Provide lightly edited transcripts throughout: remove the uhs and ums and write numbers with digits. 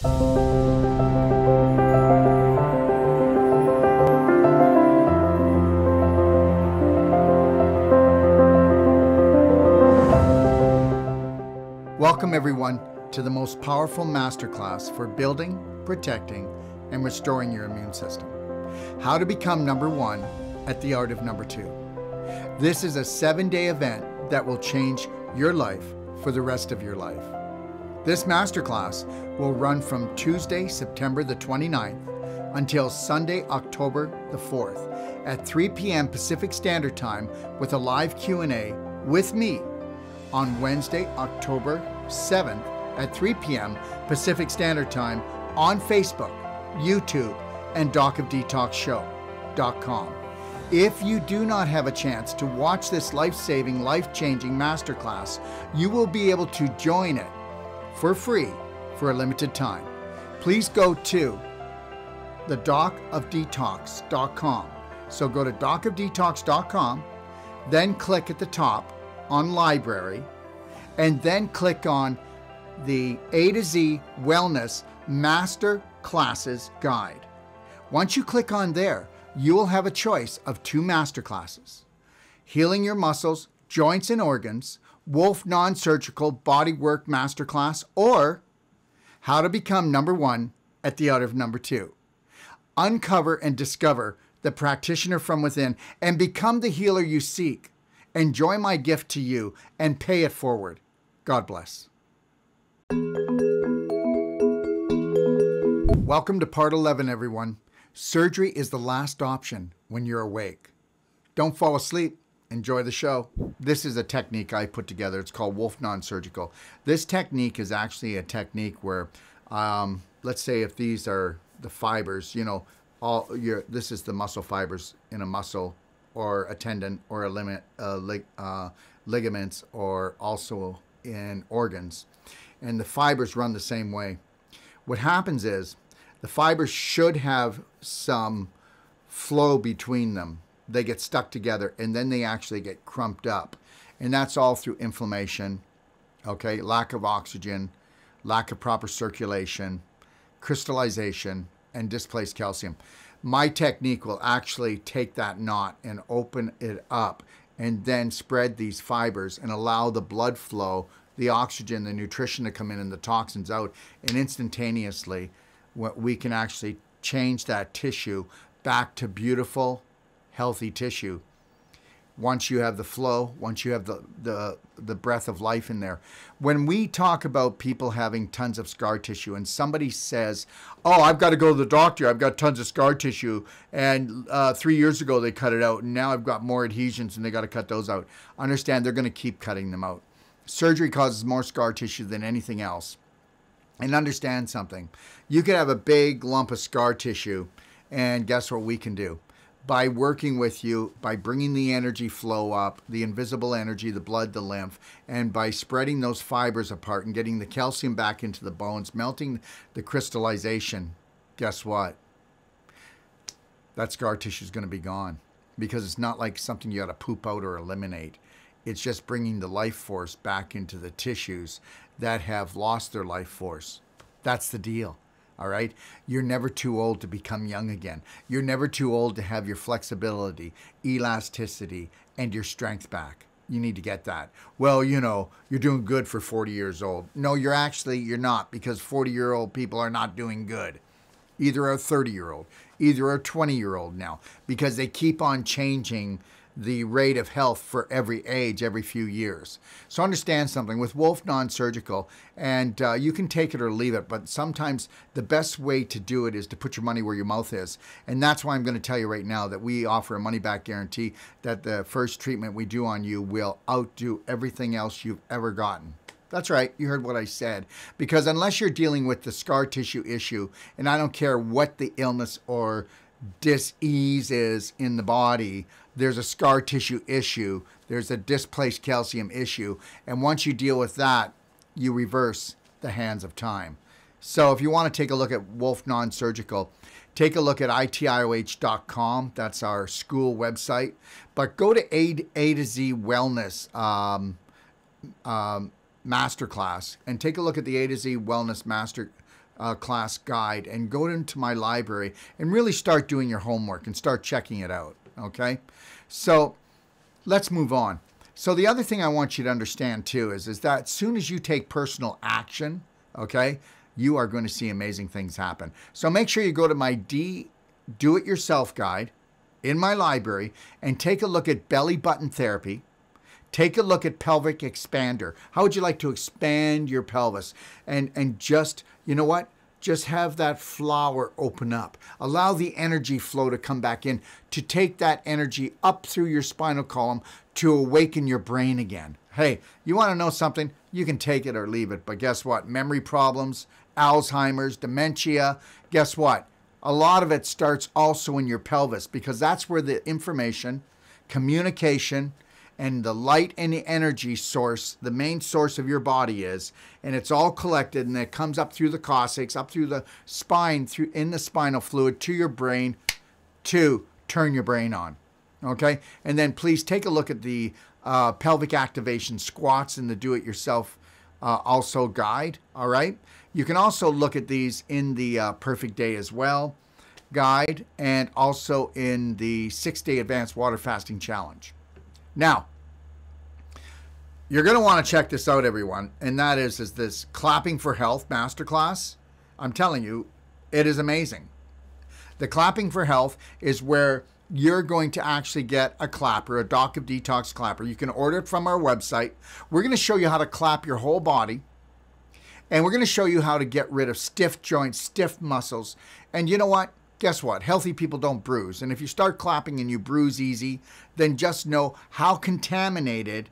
Welcome everyone to the most powerful masterclass for building, protecting, and restoring your immune system. How to become number one at the art of number two. This is a 7-day event that will change your life for the rest of your life. This masterclass will run from Tuesday, September the 29th until Sunday, October the 4th at 3 p.m. Pacific Standard Time with a live Q&A with me on Wednesday, October 7th at 3 p.m. Pacific Standard Time on Facebook, YouTube, and docofdetoxshow.com. If you do not have a chance to watch this life-saving, life-changing masterclass, you will be able to join it for free for a limited time. Please go to the docofdetox.com. So go to docofdetox.com, then click at the top on Library, and then click on the A to Z Wellness Master Classes Guide. Once you click on there, you will have a choice of 2 master classes: Healing Your Muscles, Joints, and Organs, Wolfe Non-Surgical Bodywork Masterclass, or How to Become Number One at the Art of Number Two. Uncover and discover the practitioner from within and become the healer you seek. Enjoy my gift to you and pay it forward. God bless. Welcome to part 11, everyone. Surgery is the last option when you're awake. Don't fall asleep. Enjoy the show. This is a technique I put together. It's called Wolfe Non-Surgical. This technique is actually a technique where, let's say if these are the fibers, this is the muscle fibers in a muscle or a tendon or a ligaments, or also in organs. And the fibers run the same way. What happens is the fibers should have some flow between them. They get stuck together and then they actually get crumped up. And that's all through inflammation, okay? Lack of oxygen, lack of proper circulation, crystallization, and displaced calcium. My technique will actually take that knot and open it up and then spread these fibers and allow the blood flow, the oxygen, the nutrition to come in and the toxins out. And instantaneously, we can actually change that tissue back to beautiful, healthy tissue. Once you have the flow, once you have the breath of life in there. When we talk about people having tons of scar tissue and somebody says, oh, I've got to go to the doctor, I've got tons of scar tissue, and 3 years ago they cut it out, and now I've got more adhesions and they got to cut those out. Understand, they're going to keep cutting them out. Surgery causes more scar tissue than anything else. And understand something. You could have a big lump of scar tissue, and guess what we can do? By working with you, by bringing the energy flow up, the invisible energy, the blood, the lymph, and by spreading those fibers apart and getting the calcium back into the bones, melting the crystallization, guess what? That scar tissue is going to be gone, because it's not like something you got to poop out or eliminate. It's just bringing the life force back into the tissues that have lost their life force. That's the deal. All right? You're never too old to become young again. You're never too old to have your flexibility, elasticity, and your strength back. You need to get that. Well, you're doing good for 40 years old. No, you're not, because 40-year-old people are not doing good. Either a 30-year-old, either a 20-year-old now, because they keep on changing the rate of health for every age, every few years. So understand something with Wolfe Non-Surgical, and you can take it or leave it, but sometimes the best way to do it is to put your money where your mouth is. And that's why I'm going to tell you right now that we offer a money-back guarantee that the first treatment we do on you will outdo everything else you've ever gotten. That's right, you heard what I said. Because unless you're dealing with the scar tissue issue, and I don't care what the illness or dis-ease is in the body, there's a scar tissue issue, there's a displaced calcium issue, and once you deal with that, you reverse the hands of time. So if you want to take a look at Wolfe Non-Surgical, take a look at itioh.com. That's our school website. But go to A to Z Wellness Masterclass and take a look at the A to Z Wellness class guide and go into my library and really start doing your homework and start checking it out. Okay, so let's move on. So the other thing I want you to understand too is that as soon as you take personal action, okay, you are going to see amazing things happen. So make sure you go to my Do-It-Yourself guide in my library and take a look at belly button therapy. Take a look at pelvic expander. How would you like to expand your pelvis? And just, you know what? Just have that flower open up. Allow the energy flow to come back in, to take that energy up through your spinal column to awaken your brain again. Hey, you want to know something? You can take it or leave it. But guess what? Memory problems, Alzheimer's, dementia, guess what? A lot of it starts also in your pelvis, because that's where the information, communication, and the light and the energy source, the main source of your body is, and it's all collected, and it comes up through the coccyx, up through the spine, through in the spinal fluid to your brain to turn your brain on. Okay, and then please take a look at the pelvic activation squats in the Do-It-Yourself also guide. All right, you can also look at these in the Perfect Day as well guide, and also in the 6-Day Advanced Water Fasting Challenge. Now, you're going to want to check this out, everyone, and that is this Clapping for Health Masterclass. I'm telling you, it is amazing. The Clapping for Health is where you're going to actually get a clapper, a Doc of Detox clapper. You can order it from our website. We're going to show you how to clap your whole body, and we're going to show you how to get rid of stiff joints, stiff muscles. And you know what? Guess what? Healthy people don't bruise. And if you start clapping and you bruise easy, then just know how contaminated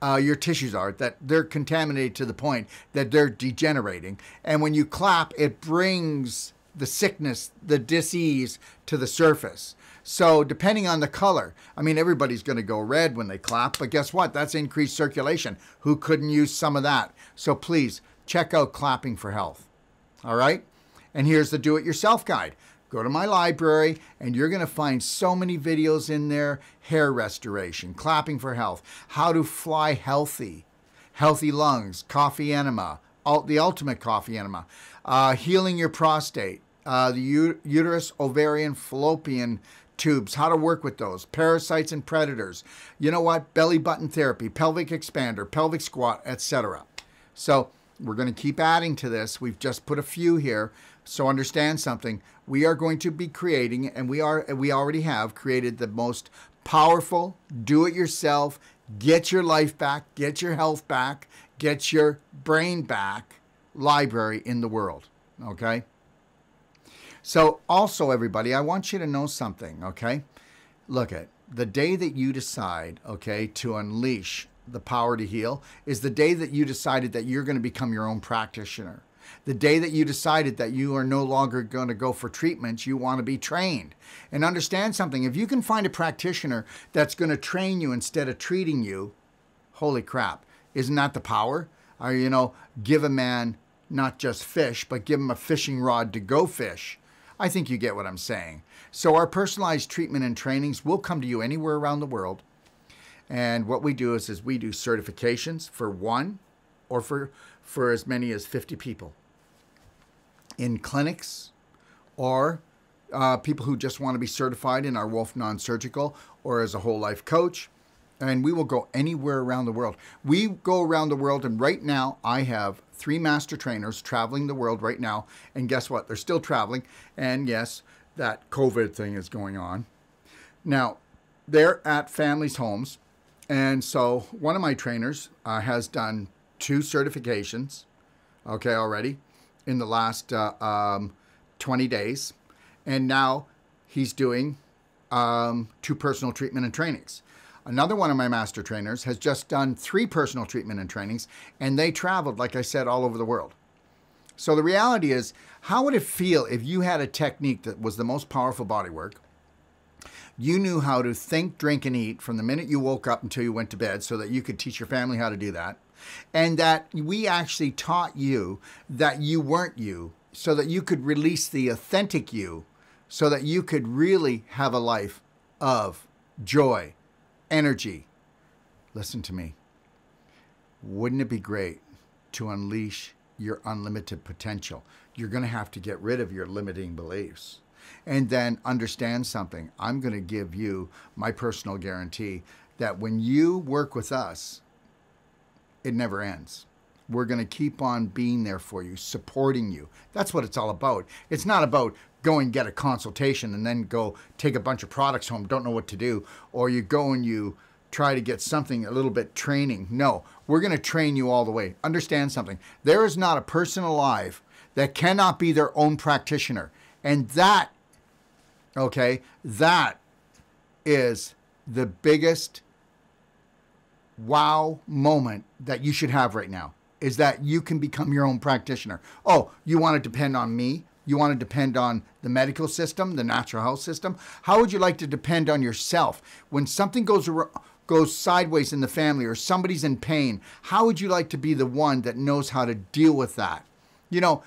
your tissues are, that they're contaminated to the point that they're degenerating. And when you clap, it brings the sickness, the disease to the surface. So depending on the color, I mean, everybody's going to go red when they clap, but guess what? That's increased circulation. Who couldn't use some of that? So please check out Clapping for Health. All right? And here's the Do-It-Yourself guide. Go to my library, and you're going to find so many videos in there. Hair restoration, clapping for health, how to fly healthy, healthy lungs, coffee enema, the ultimate coffee enema, healing your prostate, the uterus, ovarian, fallopian tubes, how to work with those, parasites and predators. You know what? Belly button therapy, pelvic expander, pelvic squat, etc. So we're going to keep adding to this. We've just put a few here. So understand something. We are going to be creating, and we already have created, the most powerful do-it-yourself, get your life back, get your health back, get your brain back library in the world. Okay? So also, everybody, I want you to know something. Okay? Look at the day that you decide, okay, to unleash the power to heal is the day that you decided that you're going to become your own practitioner. The day that you decided that you are no longer going to go for treatments, you want to be trained. And understand something, if you can find a practitioner that's going to train you instead of treating you, holy crap, isn't that the power? Or, you know, give a man not just fish, but give him a fishing rod to go fish. I think you get what I'm saying. So our personalized treatment and trainings will come to you anywhere around the world. And what we do is we do certifications for one or for as many as 50 people in clinics, or people who just want to be certified in our Wolfe Non-Surgical or as a whole life coach. And we will go anywhere around the world. We go around the world, and right now I have 3 master trainers traveling the world right now. And guess what? They're still traveling. And yes, that COVID thing is going on. Now, they're at families' homes. And so one of my trainers has done 2 certifications, okay, already in the last 20 days. And now he's doing 2 personal treatment and trainings. Another one of my master trainers has just done 3 personal treatment and trainings, and they traveled, like I said, all over the world. So the reality is, how would it feel if you had a technique that was the most powerful body work? You knew how to think, drink, and eat from the minute you woke up until you went to bed, so that you could teach your family how to do that. And that we actually taught you that you weren't you, so that you could release the authentic you, so that you could really have a life of joy, energy. Listen to me. Wouldn't it be great to unleash your unlimited potential. You're going to have to get rid of your limiting beliefs. And then understand something. I'm going to give you my personal guarantee that when you work with us, it never ends. We're going to keep on being there for you, supporting you. That's what it's all about. It's not about go and get a consultation and then go take a bunch of products home, don't know what to do, or you go and you try to get something, a little bit training. No, we're going to train you all the way. Understand something. There is not a person alive that cannot be their own practitioner. And that, okay, that is the biggest wow moment that you should have right now, is that you can become your own practitioner. Oh, you want to depend on me? You want to depend on the medical system, the natural health system? How would you like to depend on yourself? When something goes sideways in the family or somebody's in pain, how would you like to be the one that knows how to deal with that? You know,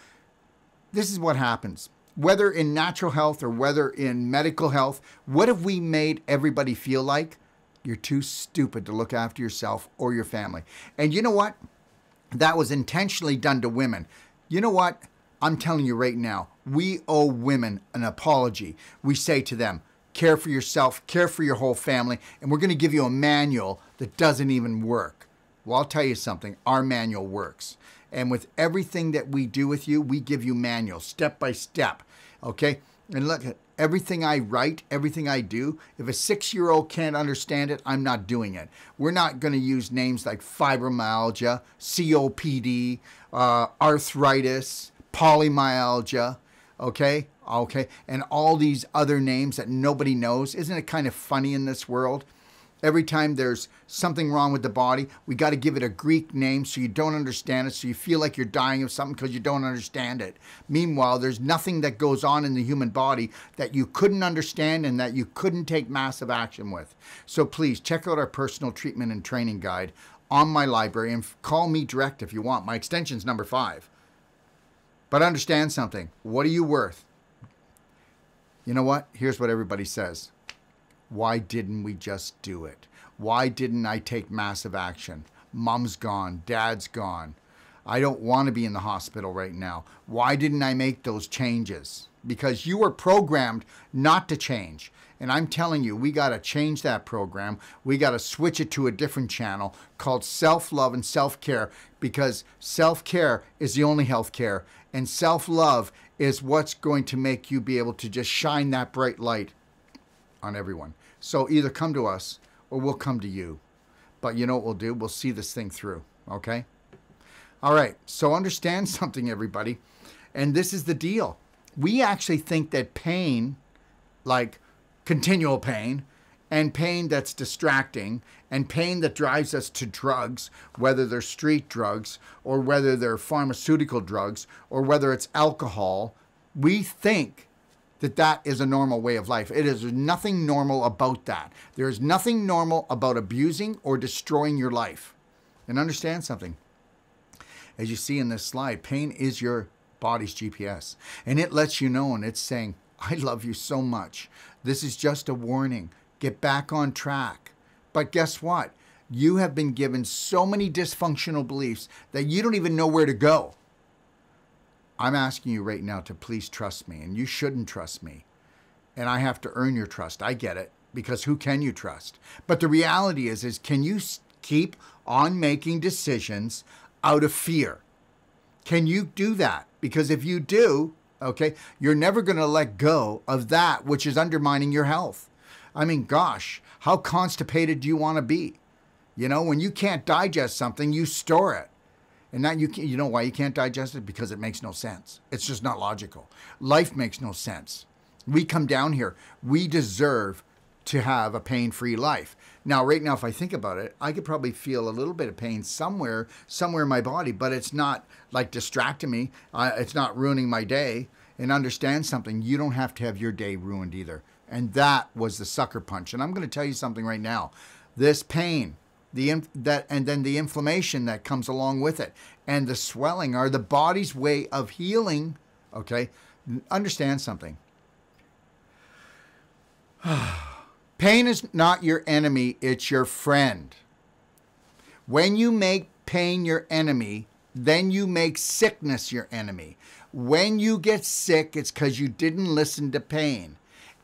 this is what happens. Whether in natural health or whether in medical health, what have we made everybody feel like? You're too stupid to look after yourself or your family. And you know what? That was intentionally done to women. You know what? I'm telling you right now, we owe women an apology. We say to them, care for yourself, care for your whole family, and we're going to give you a manual that doesn't even work. Well, I'll tell you something. Our manual works. And with everything that we do with you, we give you manuals, step by step. Okay? And look at everything I write, everything I do. If a 6-year-old can't understand it, I'm not doing it. We're not going to use names like fibromyalgia, COPD, arthritis, polymyalgia, okay? Okay, and all these other names that nobody knows. Isn't it kind of funny in this world? Every time there's something wrong with the body, we got to give it a Greek name so you don't understand it, so you feel like you're dying of something because you don't understand it. Meanwhile, there's nothing that goes on in the human body that you couldn't understand and that you couldn't take massive action with. So please check out our personal treatment and training guide on my library and call me direct if you want. My extension's number 5. But understand something. What are you worth? You know what? Here's what everybody says. Why didn't we just do it? Why didn't I take massive action? Mom's gone. Dad's gone. I don't want to be in the hospital right now. Why didn't I make those changes? Because you were programmed not to change. And I'm telling you, we got to change that program. We got to switch it to a different channel called self-love and self-care, because self-care is the only health care. And self-love is what's going to make you be able to just shine that bright light on everyone. So either come to us or we'll come to you. But you know what we'll do? We'll see this thing through, okay? All right, so understand something, everybody. And this is the deal. We actually think that pain, like continual pain, and pain that's distracting, and pain that drives us to drugs, whether they're street drugs, or whether they're pharmaceutical drugs, or whether it's alcohol, we think that that is a normal way of life. It is nothing normal about that. There is nothing normal about abusing or destroying your life. And understand something. As you see in this slide, pain is your body's GPS. And it lets you know, and it's saying, I love you so much. This is just a warning. Get back on track. But guess what? You have been given so many dysfunctional beliefs that you don't even know where to go. I'm asking you right now to please trust me, and you shouldn't trust me. And I have to earn your trust. I get it, because who can you trust? But the reality is can you keep on making decisions out of fear? Can you do that? Because if you do, okay, you're never going to let go of that which is undermining your health. I mean, gosh, how constipated do you want to be? You know, when you can't digest something, you store it. And that you know why you can't digest it? Because it makes no sense. It's just not logical. Life makes no sense. We come down here. We deserve to have a pain-free life. Now, right now, if I think about it, I could probably feel a little bit of pain somewhere in my body, but it's not like distracting me. It's not ruining my day. And understand something, you don't have to have your day ruined either. And that was the sucker punch. And I'm going to tell you something right now. This pain, and then the inflammation that comes along with it, and the swelling are the body's way of healing. Okay, understand something. Pain is not your enemy, it's your friend. When you make pain your enemy, then you make sickness your enemy. When you get sick, it's because you didn't listen to pain.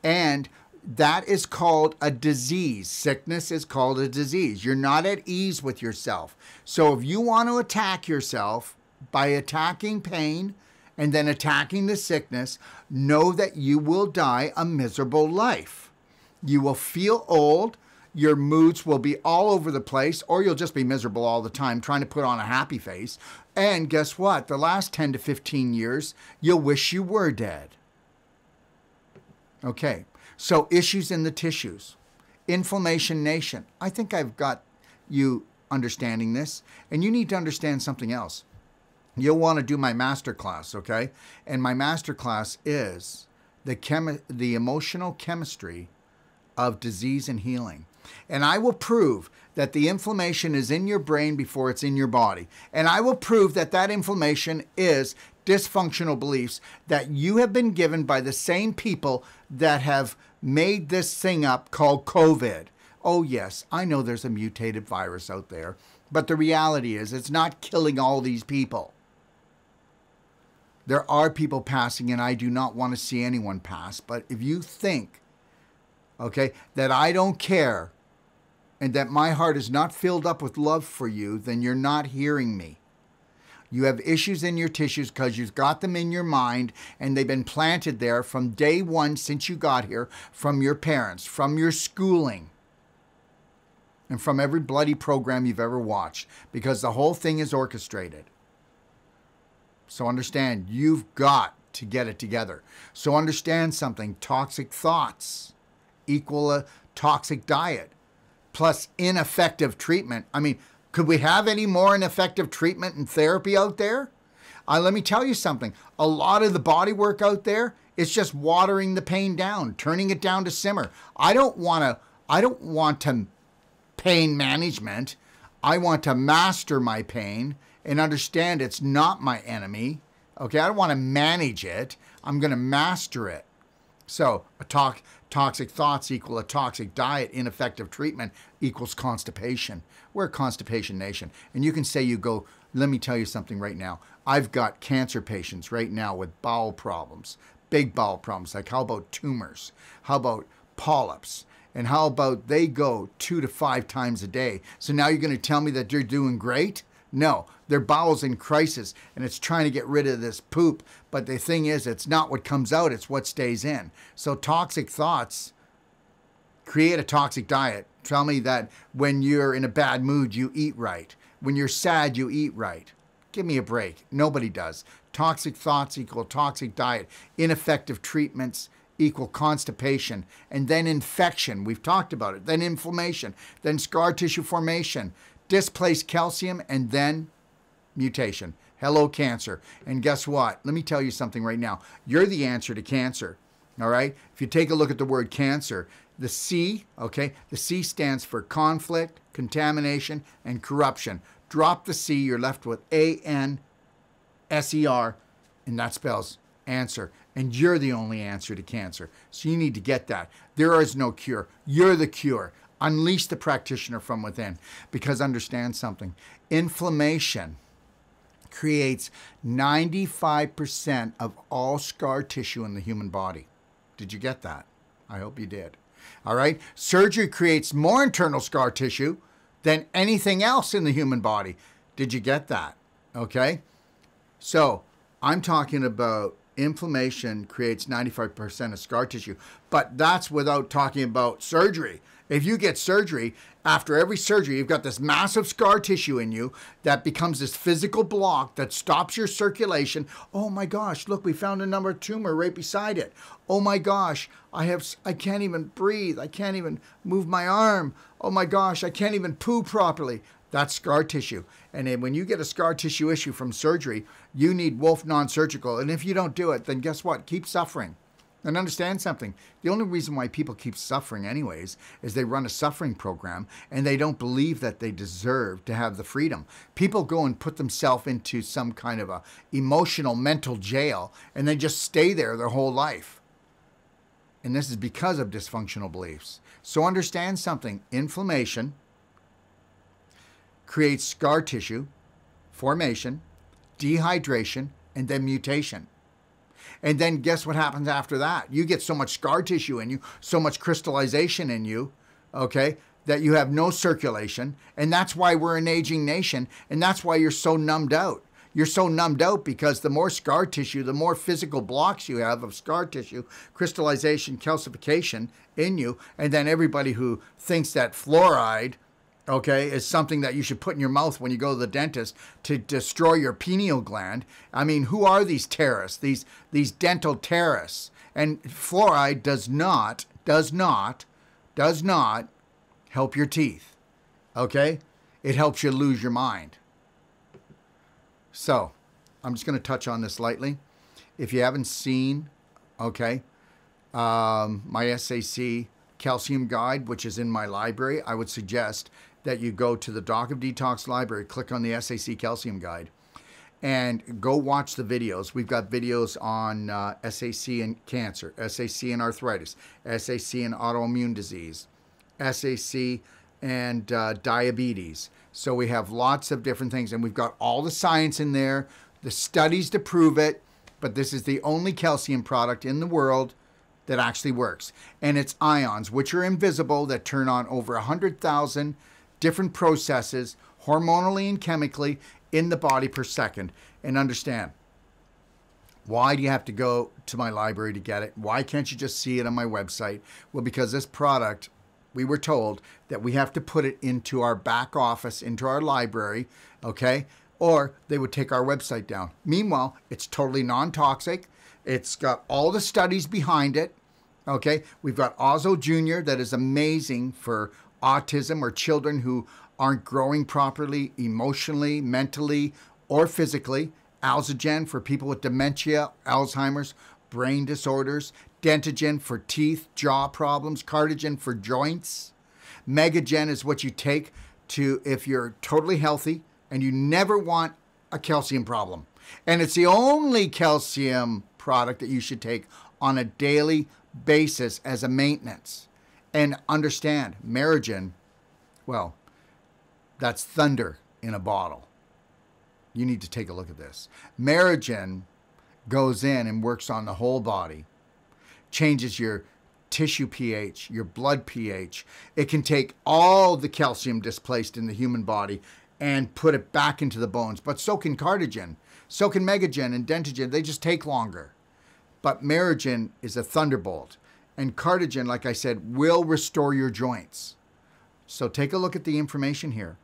And that is called a disease. Sickness is called a disease. You're not at ease with yourself. So if you want to attack yourself by attacking pain and then attacking the sickness, know that you will die a miserable life. You will feel old. Your moods will be all over the place, or you'll just be miserable all the time trying to put on a happy face. And guess what? The last 10 to 15 years, you'll wish you were dead. Okay, so issues in the tissues. Inflammation nation. I think I've got you understanding this, and you need to understand something else. You'll want to do my masterclass, okay? And my masterclass is the emotional chemistry of disease and healing. And I will prove that the inflammation is in your brain before it's in your body. And I will prove that that inflammation is dysfunctional beliefs that you have been given by the same people that have made this thing up called COVID. Oh yes, I know there's a mutated virus out there, but the reality is it's not killing all these people. There are people passing, and I do not want to see anyone pass. But if you think, okay, that I don't care and that my heart is not filled up with love for you, then you're not hearing me. You have issues in your tissues because you've got them in your mind, and they've been planted there from day one since you got here, from your parents, from your schooling, and from every bloody program you've ever watched, because the whole thing is orchestrated. So understand, you've got to get it together. So understand something. Toxic thoughts equal a toxic diet plus ineffective treatment. I mean, could we have any more ineffective treatment and therapy out there? Let me tell you something. A lot of the body work out there is just watering the pain down, turning it down to simmer. I don't want to pain management. I want to master my pain and understand it's not my enemy. Okay, I don't want to manage it. I'm going to master it. So toxic thoughts equal a toxic diet. Ineffective treatment equals constipation. We're a constipation nation. And you can say you go, let me tell you something right now. I've got cancer patients right now with bowel problems, big bowel problems. Like how about tumors? How about polyps? And how about they go 2 to 5 times a day? So now you're going to tell me that you're doing great? No, their bowel's in crisis and it's trying to get rid of this poop. But the thing is, it's not what comes out, it's what stays in. So toxic thoughts create a toxic diet. Tell me that when you're in a bad mood, you eat right. When you're sad, you eat right. Give me a break. Nobody does. Toxic thoughts equal toxic diet. Ineffective treatments equal constipation. And then infection. We've talked about it. Then inflammation. Then scar tissue formation. Displaced calcium, and then mutation. Hello, cancer. And guess what? Let me tell you something right now. You're the answer to cancer. All right? If you take a look at the word cancer, the C, okay, the C stands for conflict, contamination, and corruption. Drop the C, you're left with A-N-S-E-R, and that spells answer. And you're the only answer to cancer. So you need to get that. There is no cure. You're the cure. Unleash the practitioner from within. Because understand something. Inflammation creates 95% of all scar tissue in the human body. Did you get that? I hope you did. All right? Surgery creates more internal scar tissue than anything else in the human body. Did you get that? Okay? So I'm talking about inflammation creates 95% of scar tissue. But that's without talking about surgery. If you get surgery, after every surgery, you've got this massive scar tissue in you that becomes this physical block that stops your circulation. Oh my gosh, look, we found another tumor right beside it. Oh my gosh, I can't even breathe. I can't even move my arm. Oh my gosh, I can't even poo properly. That's scar tissue. And then when you get a scar tissue issue from surgery, you need Wolfe Non-Surgical. And if you don't do it, then guess what? Keep suffering. And understand something. The only reason why people keep suffering anyways is they run a suffering program and they don't believe that they deserve to have the freedom. People go and put themselves into some kind of a emotional mental jail and they just stay there their whole life. And this is because of dysfunctional beliefs. So understand something. Inflammation creates scar tissue formation dehydration, and then mutation. And then guess what happens after that? You get so much scar tissue in you, so much crystallization in you, okay, that you have no circulation. And that's why we're an aging nation. And that's why you're so numbed out. You're so numbed out because the more scar tissue, the more physical blocks you have of scar tissue, crystallization, calcification in you. And then everybody who thinks that fluoride, okay, is something that you should put in your mouth when you go to the dentist to destroy your pineal gland. I mean, who are these terrorists, these dental terrorists? And fluoride does not help your teeth, okay? It helps you lose your mind. So, I'm just going to touch on this lightly. If you haven't seen, okay, my SAC calcium guide, which is in my library, I would suggest that you go to the Doc of Detox library, click on the SAC calcium guide, and go watch the videos. We've got videos on SAC and cancer, SAC and arthritis, SAC and autoimmune disease, SAC and diabetes. So we have lots of different things, and we've got all the science in there, the studies to prove it, but this is the only calcium product in the world that actually works. And it's ions, which are invisible, that turn on over 100,000 different processes, hormonally and chemically, in the body per second. And understand, why do you have to go to my library to get it? Why can't you just see it on my website? Well, because this product, we were told that we have to put it into our back office, into our library, okay? Or they would take our website down. Meanwhile, it's totally non-toxic. It's got all the studies behind it, okay? We've got Ozo Jr. that is amazing for autism or children who aren't growing properly emotionally, mentally, or physically. Alzagen for people with dementia, Alzheimer's, brain disorders. Dentagen for teeth, jaw problems. Cardigen for joints. Megagen is what you take to if you're totally healthy and you never want a calcium problem. And it's the only calcium product that you should take on a daily basis as a maintenance. And understand, Merigen, well, that's thunder in a bottle. You need to take a look at this. Merigen goes in and works on the whole body, changes your tissue pH, your blood pH. It can take all the calcium displaced in the human body and put it back into the bones. But so can Cardigen, so can Megagen and Dentagen. They just take longer. But Merigen is a thunderbolt. And Cardigen, like I said, will restore your joints. So take a look at the information here,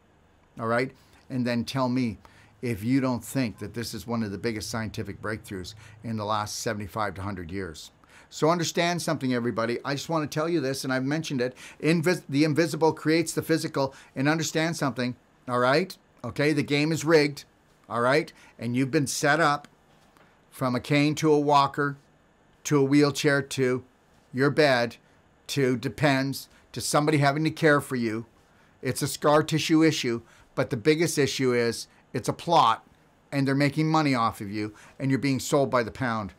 all right? And then tell me if you don't think that this is one of the biggest scientific breakthroughs in the last 75 to 100 years. So understand something, everybody. I just want to tell you this, and I've mentioned it. The invisible creates the physical. And understand something, all right? Okay, the game is rigged, all right? And you've been set up from a cane to a walker to a wheelchair to your bed to depends to somebody having to care for you. It's a scar tissue issue, but the biggest issue is it's a plot and they're making money off of you and you're being sold by the pound.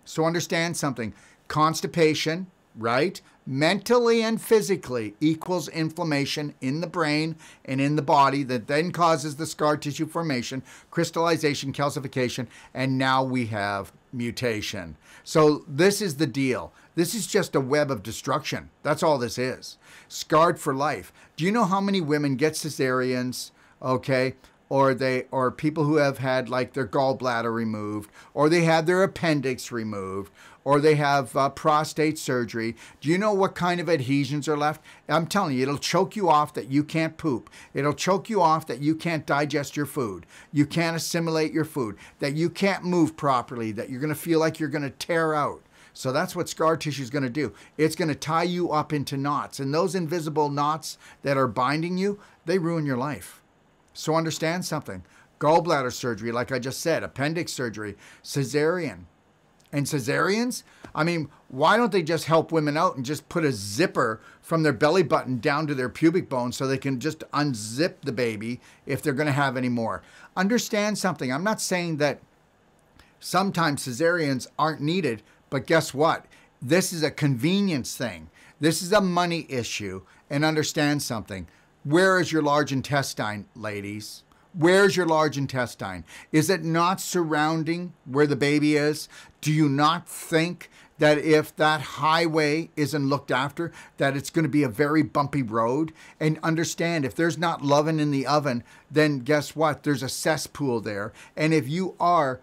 So understand something. Constipation, right? Mentally and physically equals inflammation in the brain and in the body that then causes the scar tissue formation, crystallization, calcification, and now we have mutation. So this is the deal. This is just a web of destruction. That's all this is. Scarred for life. Do you know how many women get cesareans, okay? Or people who have had like their gallbladder removed, or they had their appendix removed, or they have prostate surgery. Do you know what kind of adhesions are left? I'm telling you, it'll choke you off that you can't poop. It'll choke you off that you can't digest your food. You can't assimilate your food, that you can't move properly, that you're going to feel like you're going to tear out. So that's what scar tissue is going to do. It's going to tie you up into knots. And those invisible knots that are binding you, they ruin your life. So understand something. Gallbladder surgery, like I just said, appendix surgery, cesarean. And cesareans, I mean, why don't they just help women out and just put a zipper from their belly button down to their pubic bone so they can just unzip the baby if they're going to have any more? Understand something. I'm not saying that sometimes cesareans aren't needed, but guess what? This is a convenience thing. This is a money issue. And understand something. Where is your large intestine, ladies? Where's your large intestine? Is it not surrounding where the baby is? Do you not think that if that highway isn't looked after, that it's going to be a very bumpy road? And understand, if there's not loving in the oven, then guess what? There's a cesspool there. And if you are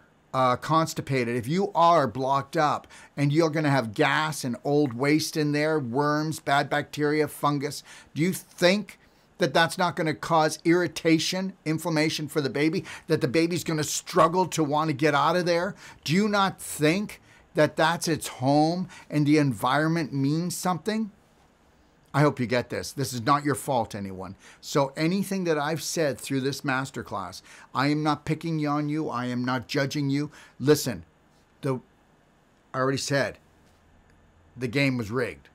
constipated, if you are blocked up and you're going to have gas and old waste in there, worms, bad bacteria, fungus, do you think that that's not going to cause irritation, inflammation for the baby, that the baby's going to struggle to want to get out of there? Do you not think that that's its home and the environment means something? I hope you get this. This is not your fault, anyone. So anything that I've said through this masterclass, I am not picking on you. I am not judging you. Listen, I already said the game was rigged.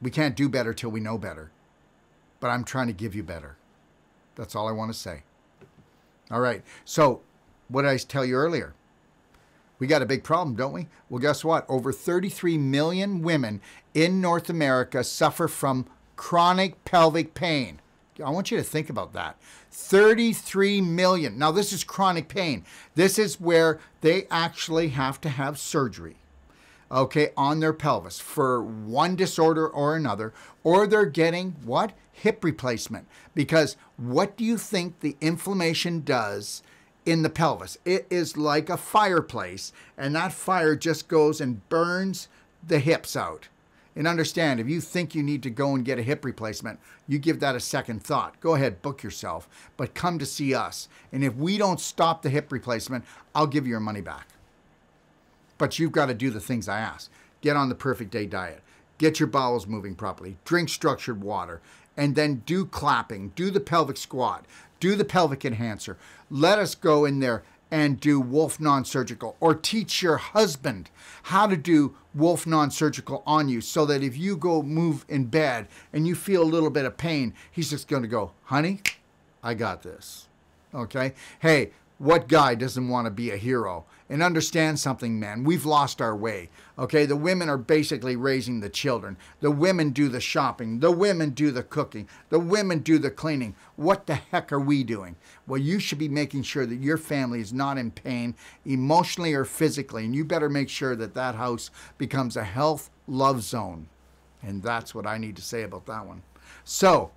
We can't do better till we know better. But I'm trying to give you better. That's all I want to say. All right. So what did I tell you earlier? We got a big problem, don't we? Well, guess what? Over 33 million women in North America suffer from chronic pelvic pain. I want you to think about that. 33 million. Now, this is chronic pain. This is where they actually have to have surgery, okay, on their pelvis for one disorder or another, or they're getting what? Hip replacement. Because what do you think the inflammation does in the pelvis? It is like a fireplace, and that fire just goes and burns the hips out. And understand, if you think you need to go and get a hip replacement, you give that a second thought. Go ahead, book yourself, but come to see us. And if we don't stop the hip replacement, I'll give you your money back. But you've got to do the things I ask. Get on the perfect day diet. Get your bowels moving properly. Drink structured water. And then do clapping. Do the pelvic squat. Do the pelvic enhancer. Let us go in there and do Wolfe Non-Surgical. Or teach your husband how to do Wolfe Non-Surgical on you, so that if you go move in bed and you feel a little bit of pain, he's just going to go, honey, I got this. Okay? Hey, what guy doesn't want to be a hero? And understand something, man. We've lost our way. Okay? The women are basically raising the children. The women do the shopping. The women do the cooking. The women do the cleaning. What the heck are we doing? Well, you should be making sure that your family is not in pain, emotionally or physically. And you better make sure that that house becomes a health love zone. And that's what I need to say about that one. So,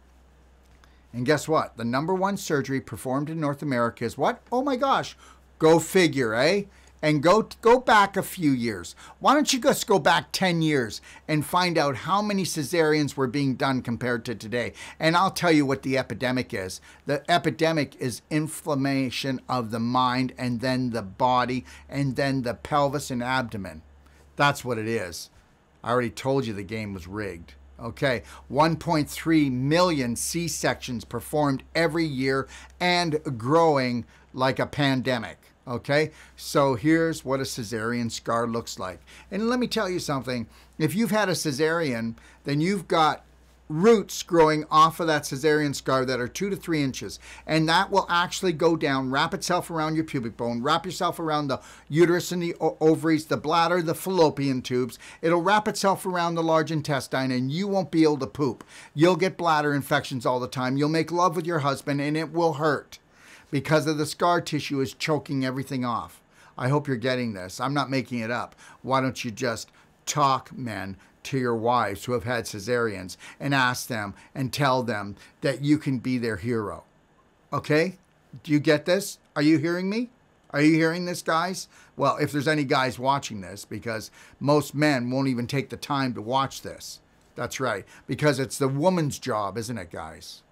and guess what? The #1 surgery performed in North America is what? Oh my gosh. Go figure, eh? And go back a few years. Why don't you just go back 10 years and find out how many cesareans were being done compared to today? And I'll tell you what the epidemic is. The epidemic is inflammation of the mind, and then the body, and then the pelvis and abdomen. That's what it is. I already told you the game was rigged. Okay, 1.3 million C-sections performed every year and growing like a pandemic. Okay, so here's what a cesarean scar looks like. And let me tell you something. If you've had a cesarean, then you've got roots growing off of that cesarean scar that are 2 to 3 inches. And that will actually go down, wrap itself around your pubic bone, wrap yourself around the uterus and the ovaries, the bladder, the fallopian tubes. It'll wrap itself around the large intestine, and you won't be able to poop. You'll get bladder infections all the time. You'll make love with your husband, and it will hurt, because of the scar tissue is choking everything off. I hope you're getting this. I'm not making it up. Why don't you just talk, men, to your wives who have had cesareans and ask them and tell them that you can be their hero. Okay? Do you get this? Are you hearing me? Are you hearing this, guys? Well, if there's any guys watching this, because most men won't even take the time to watch this. That's right. Because it's the woman's job, isn't it, guys?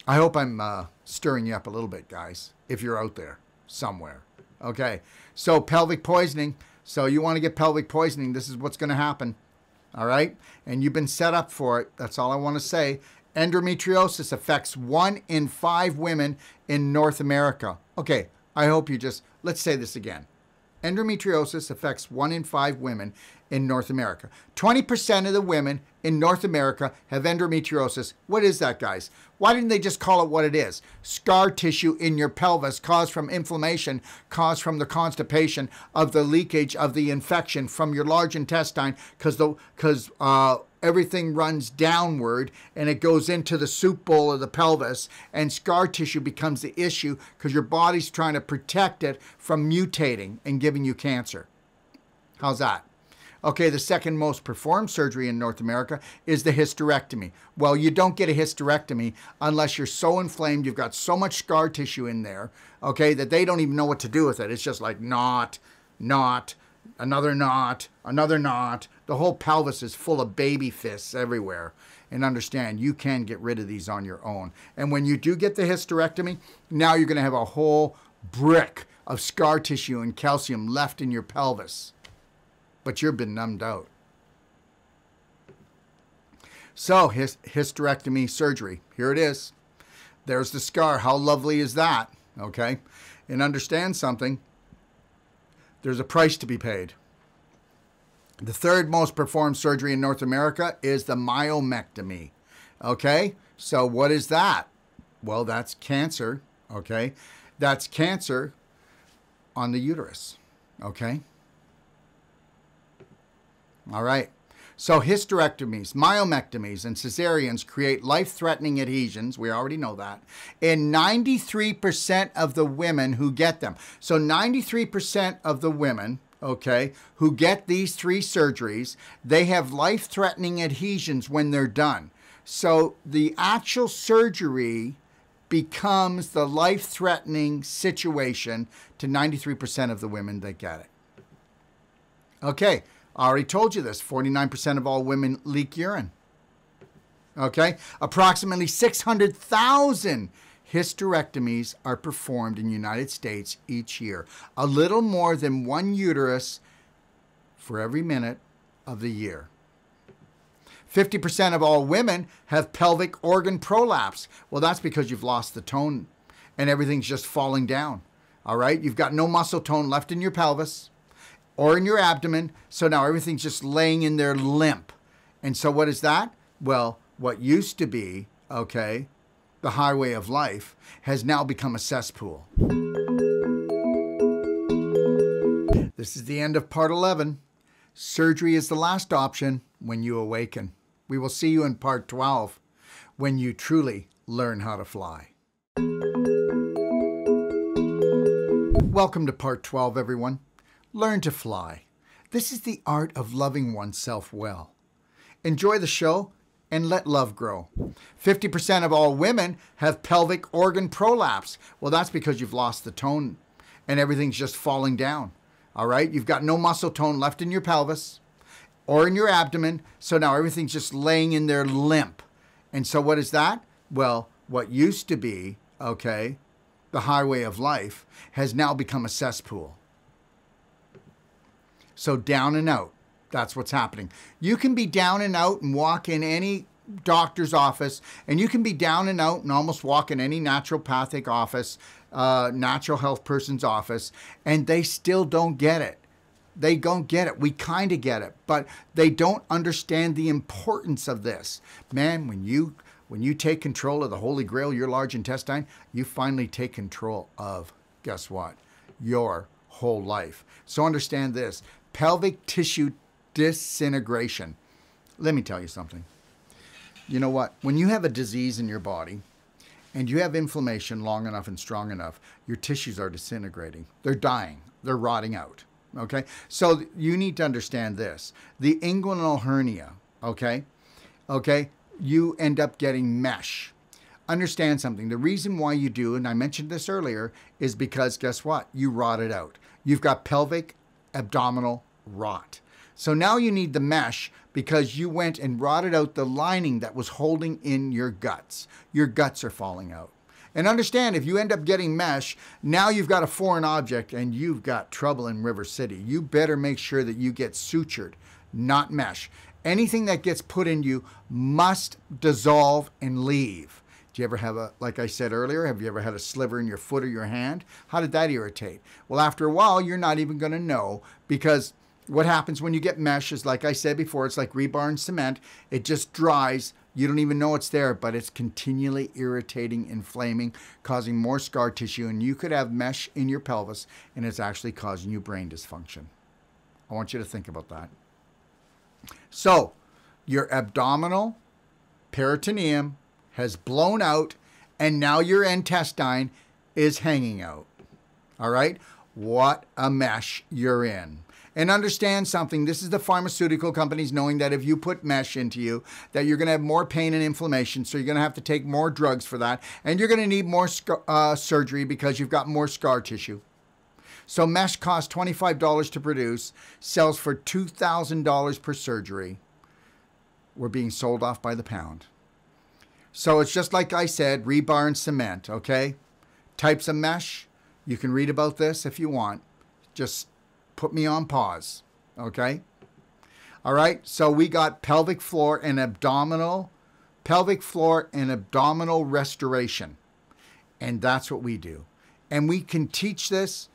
I hope I'm stirring you up a little bit, guys, if you're out there somewhere. Okay, so pelvic poisoning. So you want to get pelvic poisoning, this is what's going to happen. All right, and you've been set up for it. That's all I want to say. Endometriosis affects 1 in 5 women in North America. Okay, I hope you just, let's say this again. Endometriosis affects 1 in 5 women in North America. 20% of the women in North America have endometriosis. What is that, guys? Why didn't they just call it what it is? Scar tissue in your pelvis caused from inflammation, caused from the constipation of the leakage of the infection from your large intestine, because everything runs downward and it goes into the soup bowl of the pelvis, and scar tissue becomes the issue because your body's trying to protect it from mutating and giving you cancer. How's that? Okay, the second most performed surgery in North America is the hysterectomy. Well, you don't get a hysterectomy unless you're so inflamed, you've got so much scar tissue in there, okay, that they don't even know what to do with it. It's just like knot, another knot, another knot. The whole pelvis is full of baby fists everywhere. And understand, you can get rid of these on your own. And when you do get the hysterectomy, now you're going to have a whole brick of scar tissue and calcium left in your pelvis. But you've been numbed out. So, hysterectomy surgery. Here it is. There's the scar. How lovely is that? Okay? And understand something. There's a price to be paid. The third most performed surgery in North America is the MYOMECTOmy. Okay? So, what is that? Well, that's cancer. Okay? That's cancer on the uterus. Okay? All right. So hysterectomies, myomectomies, and cesareans create life-threatening adhesions. We already know that. In 93% of the women who get them. So 93% of the women, okay, who get these three surgeries, they have life-threatening adhesions when they're done. So the actual surgery becomes the life-threatening situation to 93% of the women that get it. Okay. I already told you this. 49% of all women leak urine. Okay? Approximately 600,000 hysterectomies are performed in the United States each year. A little more than one uterus for every minute of the year. 50% of all women have pelvic organ prolapse. Well, that's because you've lost the tone and everything's just falling down. All right? You've got no muscle tone left in your pelvis or in your abdomen, so now everything's just laying in there limp. And so what is that? Well, what used to be, okay, the highway of life has now become a cesspool. This is the end of part 11. Surgery is the last option when you awaken. We will see you in part 12 when you truly learn how to fly. Welcome to part 12, everyone. Learn to fly. This is the art of loving oneself well. Enjoy the show and let love grow. 50% of all women have pelvic organ prolapse. Well, that's because you've lost the tone and everything's just falling down. All right? You've got no muscle tone left in your pelvis or in your abdomen, so now everything's just laying in there limp. And so what is that? Well, what used to be, okay, the highway of life has now become a cesspool. So down and out, that's what's happening. You can be down and out and walk in any doctor's office, and you can be down and out and almost walk in any naturopathic office, natural health person's office, and they still don't get it. They don't get it. We kind of get it, but they don't understand the importance of this. Man, when you take control of the Holy Grail, your large intestine, you finally take control of, guess what? Your whole life. So understand this. Pelvic tissue disintegration. Let me tell you something. You know what? When you have a disease in your body and you have inflammation long enough and strong enough, your tissues are disintegrating. They're dying. They're rotting out. Okay? So you need to understand this. The inguinal hernia, okay? Okay? You end up getting mesh. Understand something. The reason why you do, and I mentioned this earlier, is because guess what? You rot it out. You've got pelvic abdominal rot. So now you need the mesh because you went and rotted out the lining that was holding in your guts. Your guts are falling out. And understand, if you end up getting mesh, now you've got a foreign object and you've got trouble in River City. You better make sure that you get sutured, not mesh. Anything that gets put in you must dissolve and leave. Do you ever have like I said earlier, have you ever had a sliver in your foot or your hand? How did that irritate? Well, after a while, you're not even going to know, because what happens when you get mesh is, like I said before, it's like rebar and cement. It just dries. You don't even know it's there, but it's continually irritating, inflaming, causing more scar tissue, and you could have mesh in your pelvis, and it's actually causing you brain dysfunction. I want you to think about that. So, Your abdominal peritoneum has blown out, and now your intestine is hanging out. All right? What a mesh you're in. And understand something, this is the pharmaceutical companies knowing that if you put mesh into you, that you're going to have more pain and inflammation, so you're going to have to take more drugs for that, and you're going to need more surgery because you've got more scar tissue. So mesh costs $25 to produce, sells for $2,000 per surgery. We're being sold off by the pound. So it's just like I said, rebar and cement, okay? Types of mesh, you can read about this if you want. Just put me on pause, okay? All right, so we got pelvic floor and abdominal restoration. And that's what we do. And we can teach this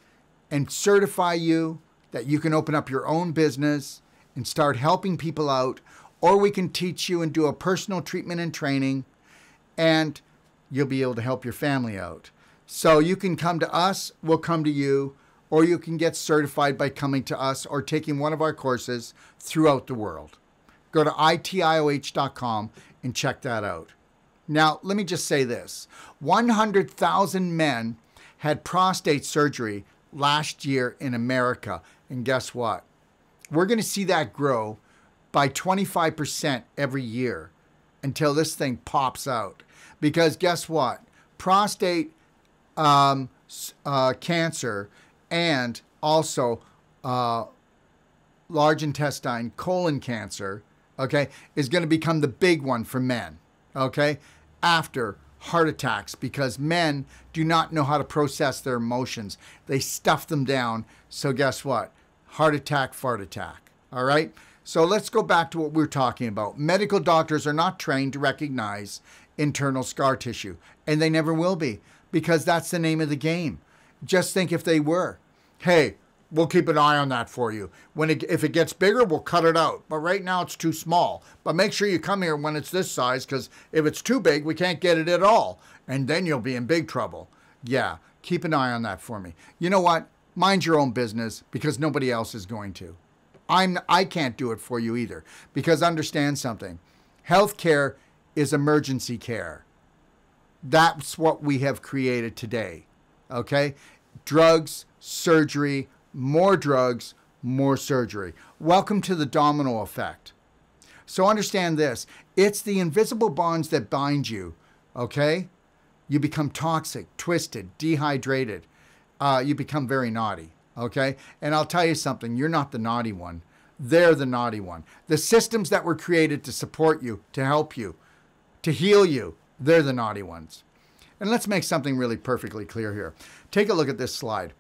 and certify you that you can open up your own business and start helping people out, or we can teach you and do a personal treatment and training, and you'll be able to help your family out. So you can come to us, we'll come to you, or you can get certified by coming to us or taking one of our courses throughout the world. Go to itioh.com and check that out. Now, let me just say this. 100,000 men had prostate surgery last year in America. And guess what? We're going to see that grow by 25% every year until this thing pops out. Because guess what? Prostate cancer and also large intestine colon cancer, okay, is going to become the big one for men, okay, after heart attacks, because men do not know how to process their emotions. They stuff them down. So guess what? Heart attack, fart attack, all right? So let's go back to what we're talking about. Medical doctors are not trained to recognize internal scar tissue, and they never will be, because that's the name of the game. Just think if they were. Hey, we'll keep an eye on that for you. If it gets bigger, we'll cut it out. But right now it's too small. But make sure you come here when it's this size, because if it's too big, we can't get it at all. And then you'll be in big trouble. Yeah, keep an eye on that for me. You know what? Mind your own business, because nobody else is going to. I can't do it for you either, because understand something. Healthcare is emergency care. That's what we have created today, okay? Drugs, surgery, more drugs, more surgery. Welcome to the domino effect. So understand this. It's the invisible bonds that bind you, okay? You become toxic, twisted, dehydrated. You become very naughty, okay? And I'll tell you something. You're not the naughty one. They're the naughty one. The systems that were created to support you, to help you, to heal you, they're the naughty ones. And let's make something really perfectly clear here. Take a look at this slide.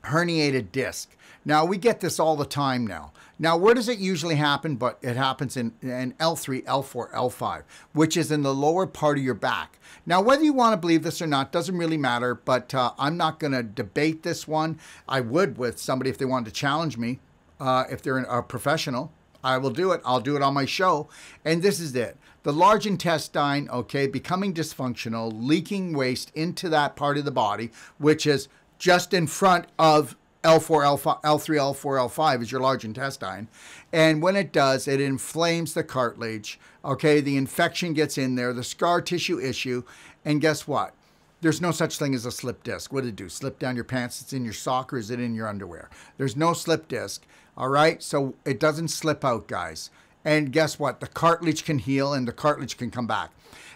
Herniated disc. Now, we get this all the time now. Now, where does it usually happen? But it happens in L3, L4, L5, which is in the lower part of your back. Now, whether you want to believe this or not doesn't really matter, but I'm not going to debate this one. I would with somebody if they wanted to challenge me. If they're a professional, I will do it. I'll do it on my show. And this is it. The large intestine, okay, becoming dysfunctional, leaking waste into that part of the body, which is just in front of L4, L5, L3, L4, L5 is your large intestine. And when it does, it inflames the cartilage. Okay, the infection gets in there, the scar tissue issue. And guess what? There's no such thing as a slip disc. What did it do? Slip down your pants? It's in your sock, or is it in your underwear? There's no slip disc. All right, so it doesn't slip out, guys. And guess what? The cartilage can heal and the cartilage can come back.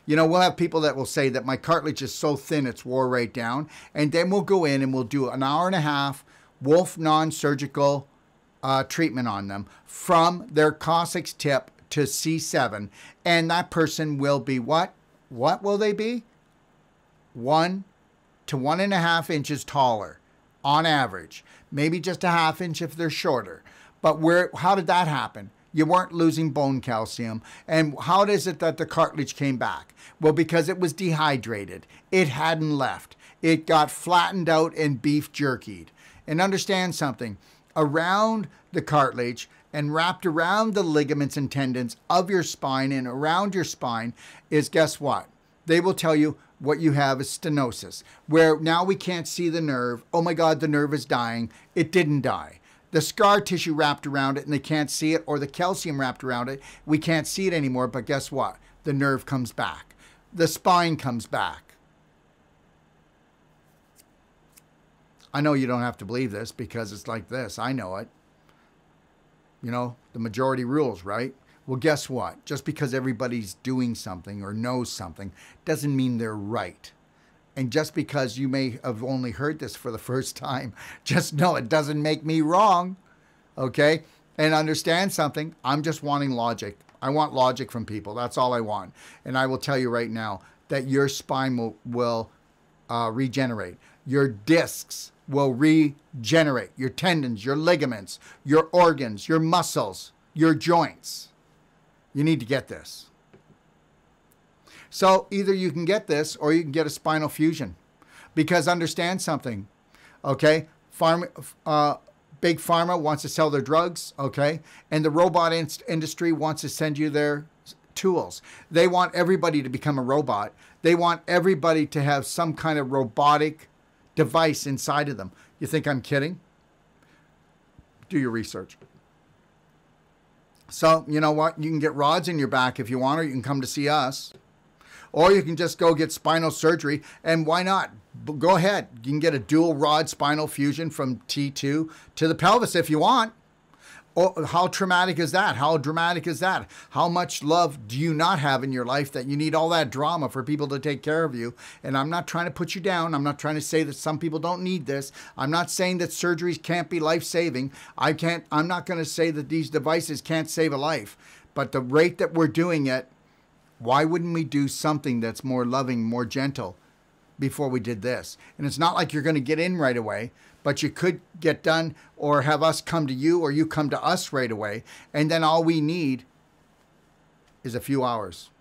You know, we'll have people that will say that my cartilage is so thin it's wore right down. And then we'll go in and we'll do an hour and a half Wolfe Non-Surgical treatment on them from their coccyx tip to C7. And that person will be what? What will they be? 1 to 1.5 inches taller on average. Maybe just a ½ inch if they're shorter. But how did that happen? You weren't losing bone calcium. And how is it that the cartilage came back? Well, because it was dehydrated. It hadn't left. It got flattened out and beef jerkied. And understand something. Around the cartilage and wrapped around the ligaments and tendons of your spine and around your spine is, guess what? They will tell you what you have is stenosis, where now we can't see the nerve. Oh my God, the nerve is dying. It didn't die. the scar tissue wrapped around it and they can't see it, or the calcium wrapped around it. We can't see it anymore, but guess what? The nerve comes back. The spine comes back. I know you don't have to believe this because it's like this. I know it. You know, the majority rules, right? Well, guess what? Just because everybody's doing something or knows something doesn't mean they're right. And just because you may have only heard this for the first time, just know it doesn't make me wrong, okay? And understand something. I'm just wanting logic. I want logic from people. That's all I want. And I will tell you right now that your spine will regenerate. Your discs will regenerate. Your tendons, your ligaments, your organs, your muscles, your joints. You need to get this. So either you can get this or you can get a spinal fusion. Because understand something, okay? Big Pharma wants to sell their drugs, okay? And the robot industry wants to send you their tools. They want everybody to become a robot. They want everybody to have some kind of robotic device inside of them. You think I'm kidding? Do your research. So, you know what? You can get rods in your back if you want, or you can come to see us. Or you can just go get spinal surgery, and why not? Go ahead. You can get a dual rod spinal fusion from T2 to the pelvis if you want. Oh, how traumatic is that? How dramatic is that? How much love do you not have in your life that you need all that drama for people to take care of you? And I'm not trying to put you down. I'm not trying to say that some people don't need this. I'm not saying that surgeries can't be life-saving. I'm not going to say that these devices can't save a life. But the rate that we're doing it, why wouldn't we do something that's more loving, more gentle before we did this? And it's not like you're going to get in right away, but you could get done or have us come to you or you come to us right away. And then all we need is a few hours.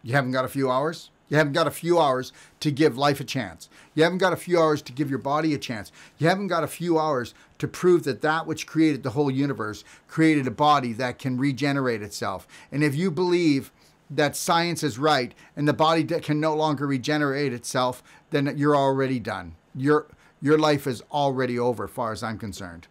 You haven't got a few hours? You haven't got a few hours to give life a chance. You haven't got a few hours to give your body a chance. You haven't got a few hours to prove that that which created the whole universe created a body that can regenerate itself. And if you believe that science is right and the body can no longer regenerate itself, then you're already done. Your life is already over as far as I'm concerned.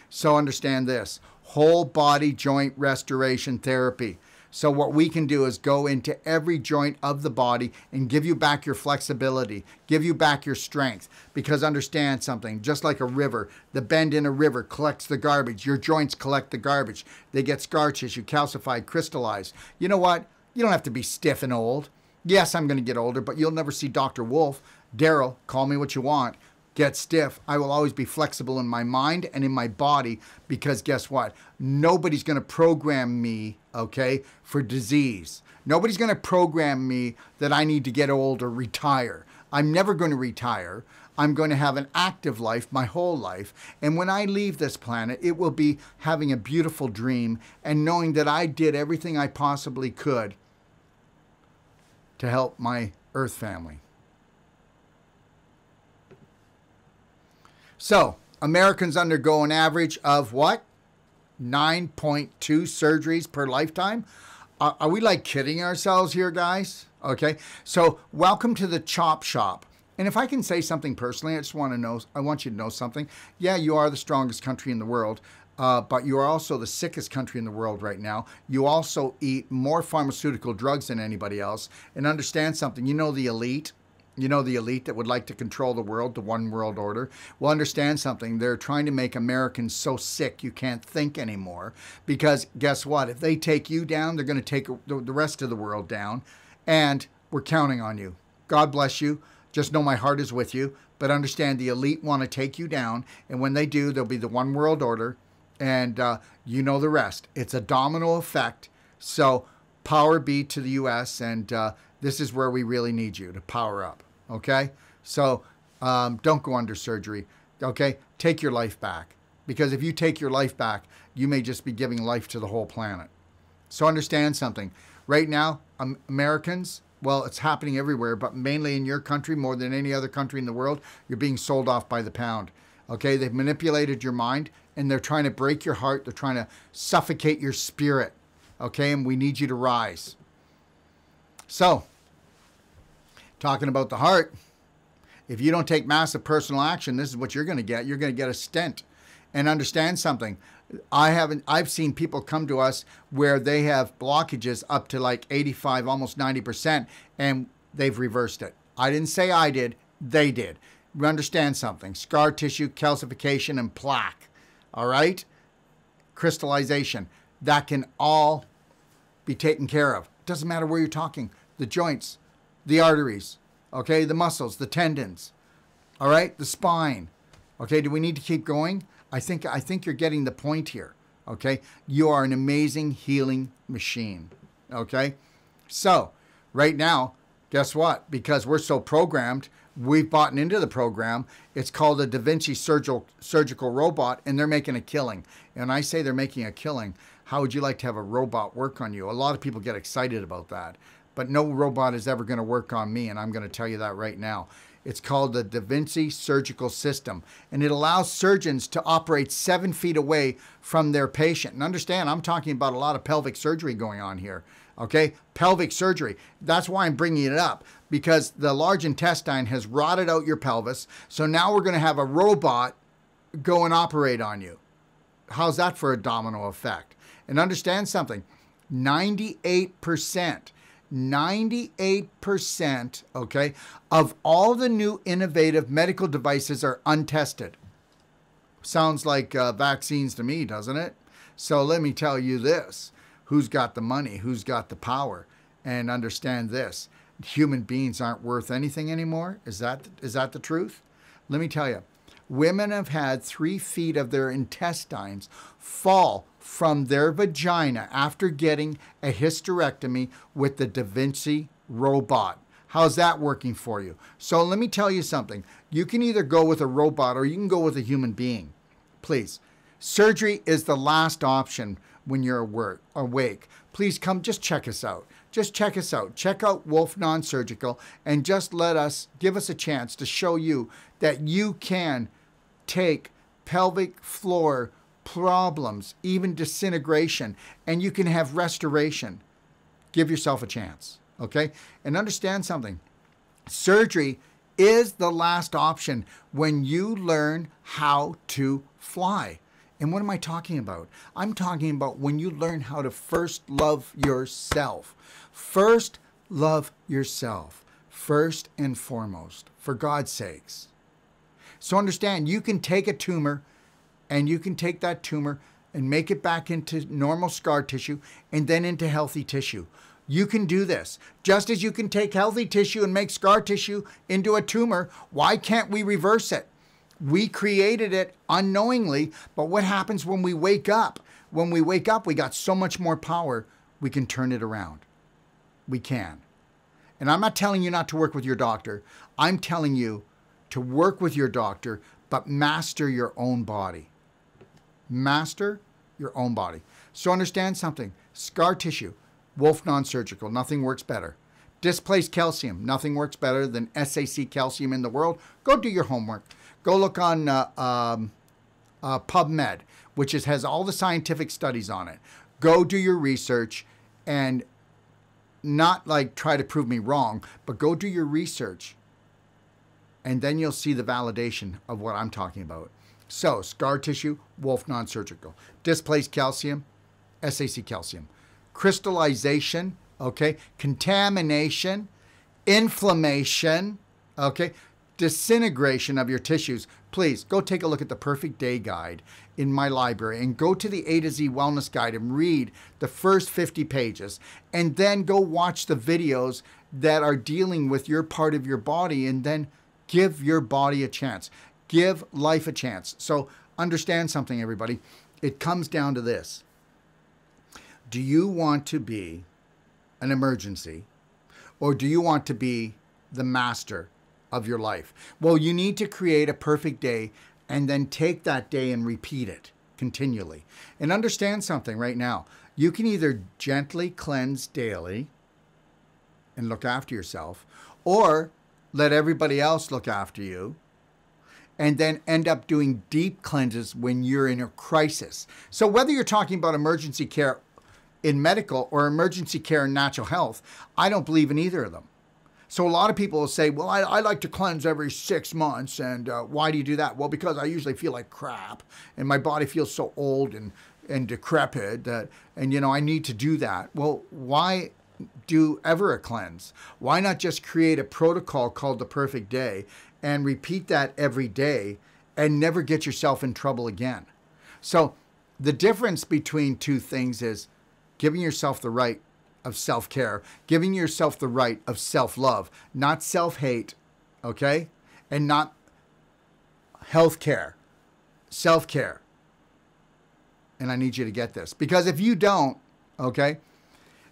So understand this, whole body joint restoration therapy. So what we can do is go into every joint of the body and give you back your flexibility, give you back your strength. Because understand something, just like a river, the bend in a river collects the garbage. Your joints collect the garbage. They get scar tissue, calcified, crystallized. You know what? You don't have to be stiff and old. Yes, I'm going to get older, but you'll never see Dr. Wolfe. Darrell, call me what you want. Get stiff. I will always be flexible in my mind and in my body because guess what? Nobody's going to program me, okay, for disease. Nobody's going to program me that I need to get old or retire. I'm never going to retire. I'm going to have an active life my whole life. And when I leave this planet, it will be having a beautiful dream and knowing that I did everything I possibly could to help my Earth family. So, Americans undergo an average of what? 9.2 surgeries per lifetime? Are we like kidding ourselves here, guys? Okay, so welcome to the chop shop. And if I can say something personally, I just want to know, I want you to know something. Yeah, you are the strongest country in the world, but you are also the sickest country in the world right now. You also eat more pharmaceutical drugs than anybody else. And understand something, you know the elite that would like to control the world, the one world order. Well, understand something. They're trying to make Americans so sick you can't think anymore. Because guess what? If they take you down, they're going to take the rest of the world down. And we're counting on you. God bless you. Just know my heart is with you. But understand the elite want to take you down. And when they do, there'll be the one world order. And you know the rest. It's a domino effect. So power be to the U.S. And this is where we really need you to power up. Okay? So don't go under surgery. Okay? Take your life back. Because if you take your life back, you may just be giving life to the whole planet. So understand something. Right now, Americans, well, it's happening everywhere, but mainly in your country more than any other country in the world, you're being sold off by the pound. Okay? They've manipulated your mind, and they're trying to break your heart. They're trying to suffocate your spirit. Okay? And we need you to rise. So, talking about the heart, if you don't take massive personal action, this is what you're going to get. You're going to get a stent. And understand something. I've seen people come to us where they have blockages up to like 85, almost 90%, and they've reversed it. I didn't say I did, they did. Understand something. Scar tissue, calcification, and plaque. All right? Crystallization. That can all be taken care of. Doesn't matter where you're talking. The joints, the arteries, okay? The muscles, the tendons, all right? The spine. Okay, do we need to keep going? I think you're getting the point here, okay? You are an amazing healing machine, okay? So, right now, guess what? Because we're so programmed, we've bought into the program. It's called a Da Vinci surgical robot, and they're making a killing. And I say they're making a killing. How would you like to have a robot work on you? A lot of people get excited about that, but no robot is ever going to work on me, and I'm going to tell you that right now. It's called the Da Vinci surgical system, and it allows surgeons to operate 7 feet away from their patient. And understand, I'm talking about a lot of pelvic surgery going on here, okay? Pelvic surgery. That's why I'm bringing it up, because the large intestine has rotted out your pelvis, so now we're going to have a robot go and operate on you. How's that for a domino effect? And understand something, 98%, okay, of all the new innovative medical devices are untested. Sounds like vaccines to me, doesn't it? So let me tell you this. Who's got the money? Who's got the power? And understand this. Human beings aren't worth anything anymore. Is that the truth? Let me tell you. Women have had 3 feet of their intestines fall from their vagina after getting a hysterectomy with the Da Vinci robot. How's that working for you? So let me tell you something. You can either go with a robot or you can go with a human being. Please. Surgery is the last option when you're awake. Please come, just check us out. Just check us out. Check out Wolfe Non-Surgical and just give us a chance to show you that you can take pelvic floor problems, even disintegration, and you can have restoration. Give yourself a chance, okay? And understand something. Surgery is the last option when you learn how to fly. And what am I talking about? I'm talking about when you learn how to first love yourself. First love yourself, first and foremost, for God's sakes. So understand, you can take a tumor, and you can take that tumor and make it back into normal scar tissue and then into healthy tissue. You can do this. Just as you can take healthy tissue and make scar tissue into a tumor, why can't we reverse it? We created it unknowingly, but what happens when we wake up? When we wake up, we got so much more power, we can turn it around. We can. And I'm not telling you not to work with your doctor. I'm telling you to work with your doctor, but master your own body. Master your own body. So understand something. Scar tissue, Wolfe Non-Surgical, nothing works better. Displaced calcium, nothing works better than SAC calcium in the world. Go do your homework. Go look on PubMed, which has all the scientific studies on it. Go do your research and not like try to prove me wrong, but go do your research. And then you'll see the validation of what I'm talking about. So, scar tissue, Wolfe Non-Surgical. Displaced calcium, SAC calcium. Crystallization, okay? Contamination, inflammation, okay? Disintegration of your tissues. Please, go take a look at the Perfect Day Guide in my library and go to the A to Z Wellness Guide and read the first 50 pages. And then go watch the videos that are dealing with your part of your body, and then give your body a chance. Give life a chance. So understand something, everybody. It comes down to this. Do you want to be an emergency, or do you want to be the master of your life? Well, you need to create a perfect day and then take that day and repeat it continually. And understand something right now. You can either gently cleanse daily and look after yourself, or let everybody else look after you, and then end up doing deep cleanses when you're in a crisis. So whether you're talking about emergency care in medical or emergency care in natural health, I don't believe in either of them. So a lot of people will say, well, I like to cleanse every 6 months. And why do you do that? Well, because I usually feel like crap and my body feels so old and decrepit that, and I need to do that. Well, why do ever a cleanse? Why not just create a protocol called the perfect day and repeat that every day and never get yourself in trouble again? So the difference between two things is giving yourself the right of self-care, giving yourself the right of self-love, not self-hate, okay? And not health-care, self-care. And I need you to get this. Because if you don't, okay,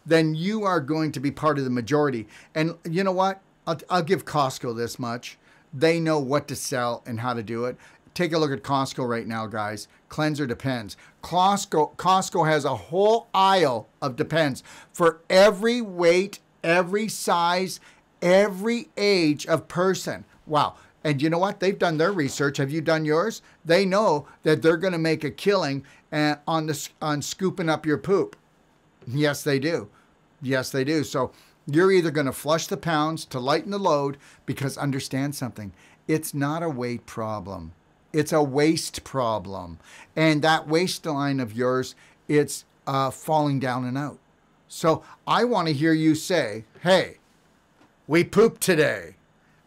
then you are going to be part of the majority. And you know what? I'll give Costco this much. They know what to sell and how to do it. Take a look at Costco right now, guys. Cleanser Depends. Costco has a whole aisle of Depends for every weight, every size, every age of person. Wow. And you know what? They've done their research. Have you done yours? They know that they're going to make a killing on scooping up your poop. Yes, they do. Yes, they do. So you're either going to flush the pounds to lighten the load, because understand something. It's not a weight problem. It's a waist problem. And that waistline of yours, it's falling down and out. So I want to hear you say, hey, we pooped today.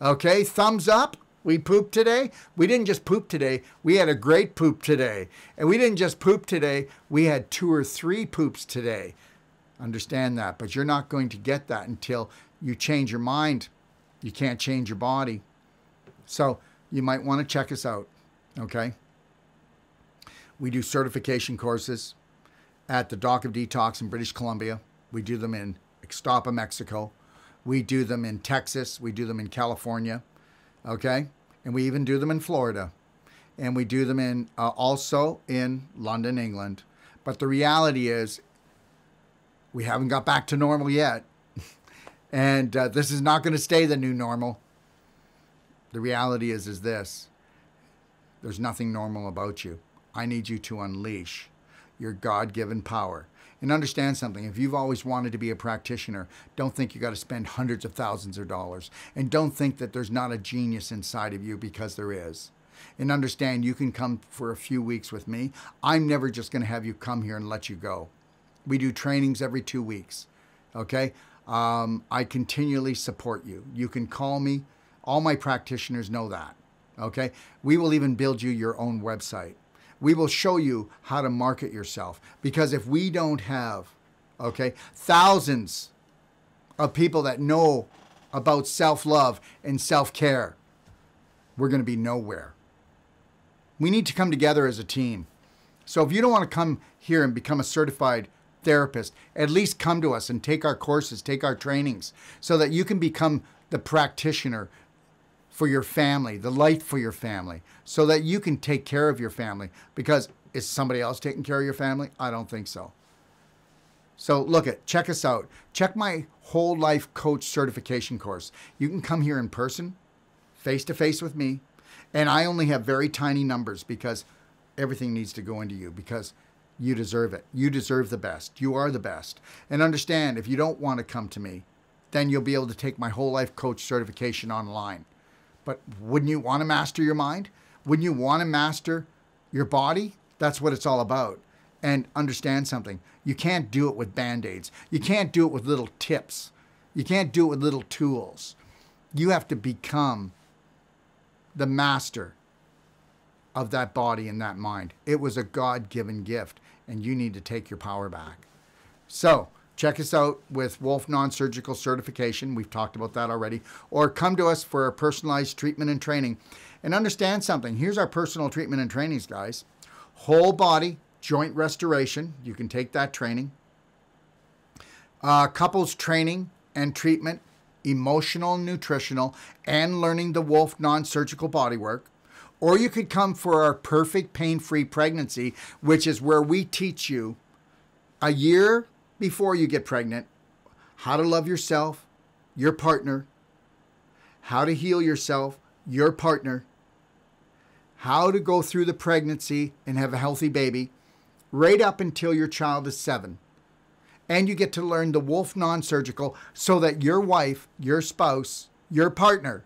Okay, thumbs up. We pooped today. We didn't just poop today. We had a great poop today. And we didn't just poop today. We had 2 or 3 poops today. Understand that. But you're not going to get that until you change your mind. You can't change your body. So you might want to check us out. Okay? We do certification courses at the Dock of Detox in British Columbia. We do them in Ixtapa, Mexico. We do them in Texas. We do them in California. Okay? And we even do them in Florida. And we do them in also in London, England. But the reality is, we haven't got back to normal yet. And this is not going to stay the new normal. The reality is this. There's nothing normal about you. I need you to unleash your God-given power. And understand something. If you've always wanted to be a practitioner, don't think you got to spend hundreds of thousands of dollars. And don't think that there's not a genius inside of you, because there is. And understand, you can come for a few weeks with me. I'm never just going to have you come here and let you go. We do trainings every 2 weeks. Okay? I continually support you. You can call me. All my practitioners know that. Okay? We will even build you your own website. We will show you how to market yourself. Because if we don't have, okay, thousands of people that know about self-love and self-care, we're going to be nowhere. We need to come together as a team. So if you don't want to come here and become a certified therapist, at least come to us and take our courses, take our trainings, so that you can become the practitioner for your family, the light for your family, so that you can take care of your family. Because is somebody else taking care of your family? I don't think so. So check us out. Check my whole life coach certification course. You can come here in person, face to face with me. And I only have very tiny numbers, because everything needs to go into you, because you deserve it. You deserve the best. You are the best. And understand, if you don't want to come to me, then you'll be able to take my whole life coach certification online. But wouldn't you want to master your mind? Wouldn't you want to master your body? That's what it's all about. And understand something. You can't do it with Band-Aids. You can't do it with little tips. You can't do it with little tools. You have to become the master of that body and that mind. It was a God-given gift, and you need to take your power back. So check us out with Wolfe Non-Surgical certification. We've talked about that already. Or come to us for a personalized treatment and training. And understand something. Here's our personal treatment and trainings, guys. Whole body joint restoration. You can take that training. Couples training and treatment, emotional and nutritional, and learning the Wolfe Non-Surgical bodywork. Or you could come for our perfect pain-free pregnancy, which is where we teach you a year before you get pregnant how to love yourself, your partner, how to heal yourself, your partner, how to go through the pregnancy and have a healthy baby, right up until your child is 7. And you get to learn the Wolfe Non-Surgical so that your wife, your spouse, your partner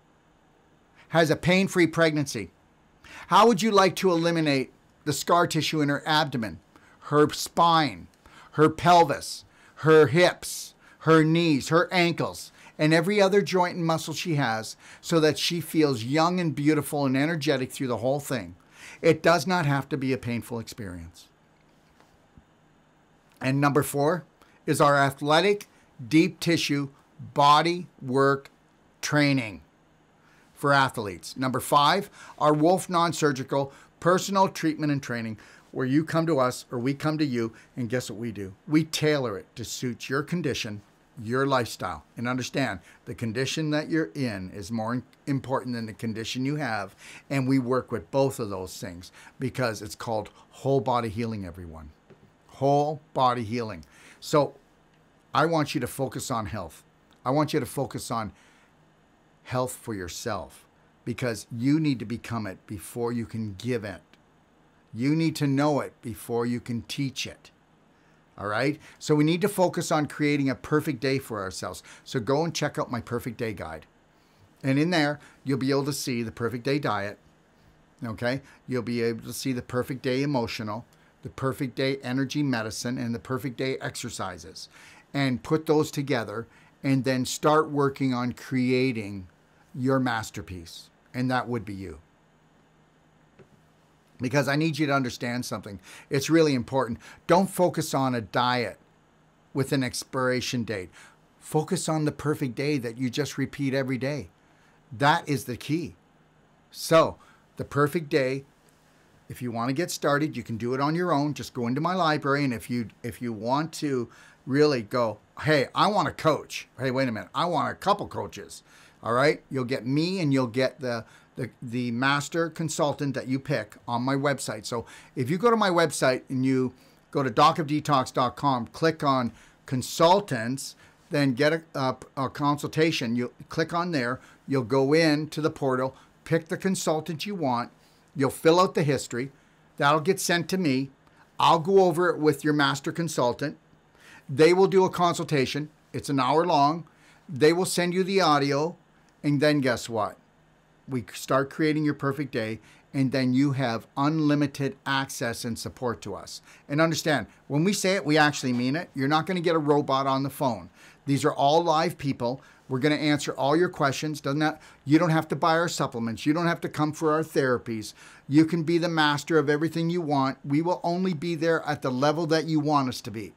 has a pain-free pregnancy. How would you like to eliminate the scar tissue in her abdomen, her spine, her pelvis, her hips, her knees, her ankles, and every other joint and muscle she has so that she feels young and beautiful and energetic through the whole thing? It does not have to be a painful experience. And number 4 is our athletic, deep tissue, body work training for athletes. Number 5, our Wolfe Non-Surgical personal treatment and training, where you come to us or we come to you, and guess what we do? We tailor it to suit your condition, your lifestyle. And understand, the condition that you're in is more important than the condition you have. And we work with both of those things because it's called whole body healing, everyone. Whole body healing. So I want you to focus on health. I want you to focus on health for yourself, because you need to become it before you can give it. You need to know it before you can teach it. All right? So we need to focus on creating a perfect day for ourselves. So go and check out my Perfect Day Guide. And in there, you'll be able to see the Perfect Day Diet. Okay? You'll be able to see the Perfect Day Emotional, the Perfect Day Energy Medicine, and the Perfect Day Exercises. And put those together and then start working on creating your masterpiece. And that would be you. Because I need you to understand something. It's really important. Don't focus on a diet with an expiration date. Focus on the perfect day that you just repeat every day. That is the key. So, the perfect day, if you want to get started, you can do it on your own. Just go into my library, and if you want to really go, hey, I want a coach. Hey, wait a minute. I want a couple coaches. All right? You'll get me, and you'll get the master consultant that you pick on my website. So if you go to my website and you go to docofdetox.com, click on consultants, then get a consultation. You click on there. You'll go in to the portal, pick the consultant you want. You'll fill out the history. That'll get sent to me. I'll go over it with your master consultant. They will do a consultation. It's an hour long. They will send you the audio. And then guess what? We start creating your perfect day, and then you have unlimited access and support to us. And understand, when we say it, we actually mean it. You're not going to get a robot on the phone. These are all live people. We're going to answer all your questions. You don't have to buy our supplements. You don't have to come for our therapies. You can be the master of everything you want. We will only be there at the level that you want us to be.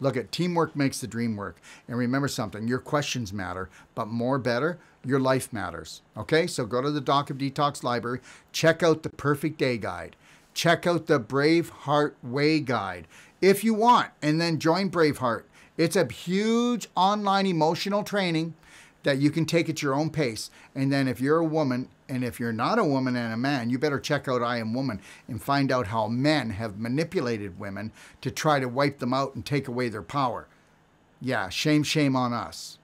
Look, at teamwork makes the dream work. And remember something, your questions matter, but better, your life matters. Okay, so go to the Doc of Detox library, check out the Perfect Day Guide, check out the Braveheart Way Guide if you want, and then join Braveheart. It's a huge online emotional training that you can take at your own pace. And then if you're a woman, and if you're not a woman and a man, you better check out I Am Woman and find out how men have manipulated women to try to wipe them out and take away their power. Yeah, shame, shame on us.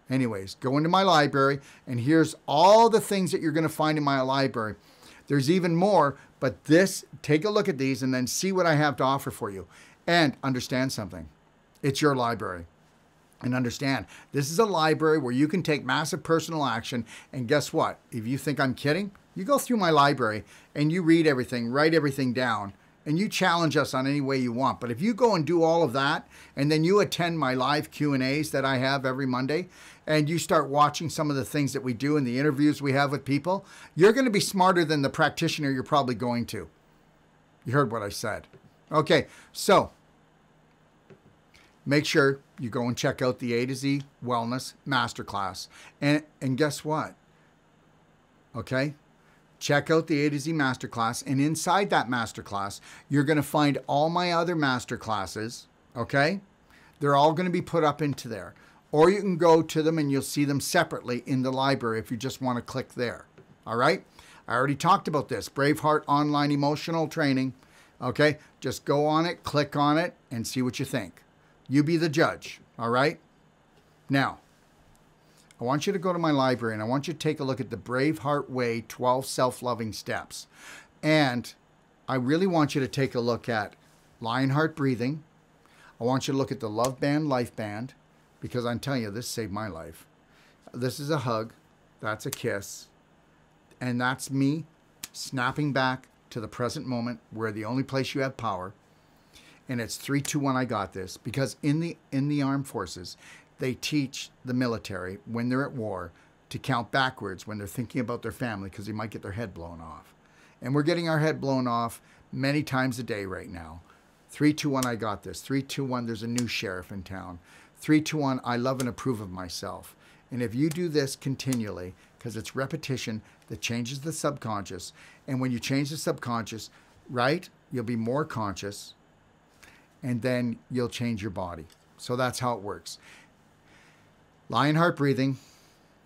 Anyways, go into my library, and here's all the things that you're going to find in my library. There's even more, but take a look at these and then see what I have to offer for you. And understand something. It's your library. And understand, this is a library where you can take massive personal action. And guess what? If you think I'm kidding, you go through my library and you read everything, write everything down, and you challenge us on any way you want. But if you go and do all of that, and then you attend my live Q&As that I have every Monday, and you start watching some of the things that we do in the interviews we have with people, you're going to be smarter than the practitioner you're probably going to. You heard what I said. Okay, so make sure you go and check out the A to Z Wellness Masterclass. And guess what? Okay? Check out the A to Z Masterclass. And inside that Masterclass, you're going to find all my other Masterclasses. Okay? They're all going to be put up into there. Or you can go to them and you'll see them separately in the library if you just want to click there. All right? I already talked about this. Braveheart Online Emotional Training. Okay? Just go on it, click on it, and see what you think. You be the judge, all right? Now, I want you to go to my library, and I want you to take a look at the Braveheart Way 12 Self-Loving Steps. And I really want you to take a look at Lionheart Breathing. I want you to look at the Love Band, Life Band, because I'm telling you, this saved my life. This is a hug. That's a kiss. And that's me snapping back to the present moment where the only place you have power. And it's 3, 2, 1, I got this. Because in the armed forces, they teach the military when they're at war to count backwards when they're thinking about their family because they might get their head blown off. And we're getting our head blown off many times a day right now. 3, 2, 1, I got this. 3, 2, 1, there's a new sheriff in town. 3, 2, 1, I love and approve of myself. And if you do this continually, because it's repetition that changes the subconscious, and when you change the subconscious, right, you'll be more conscious, and then you'll change your body. So that's how it works. Lionheart breathing,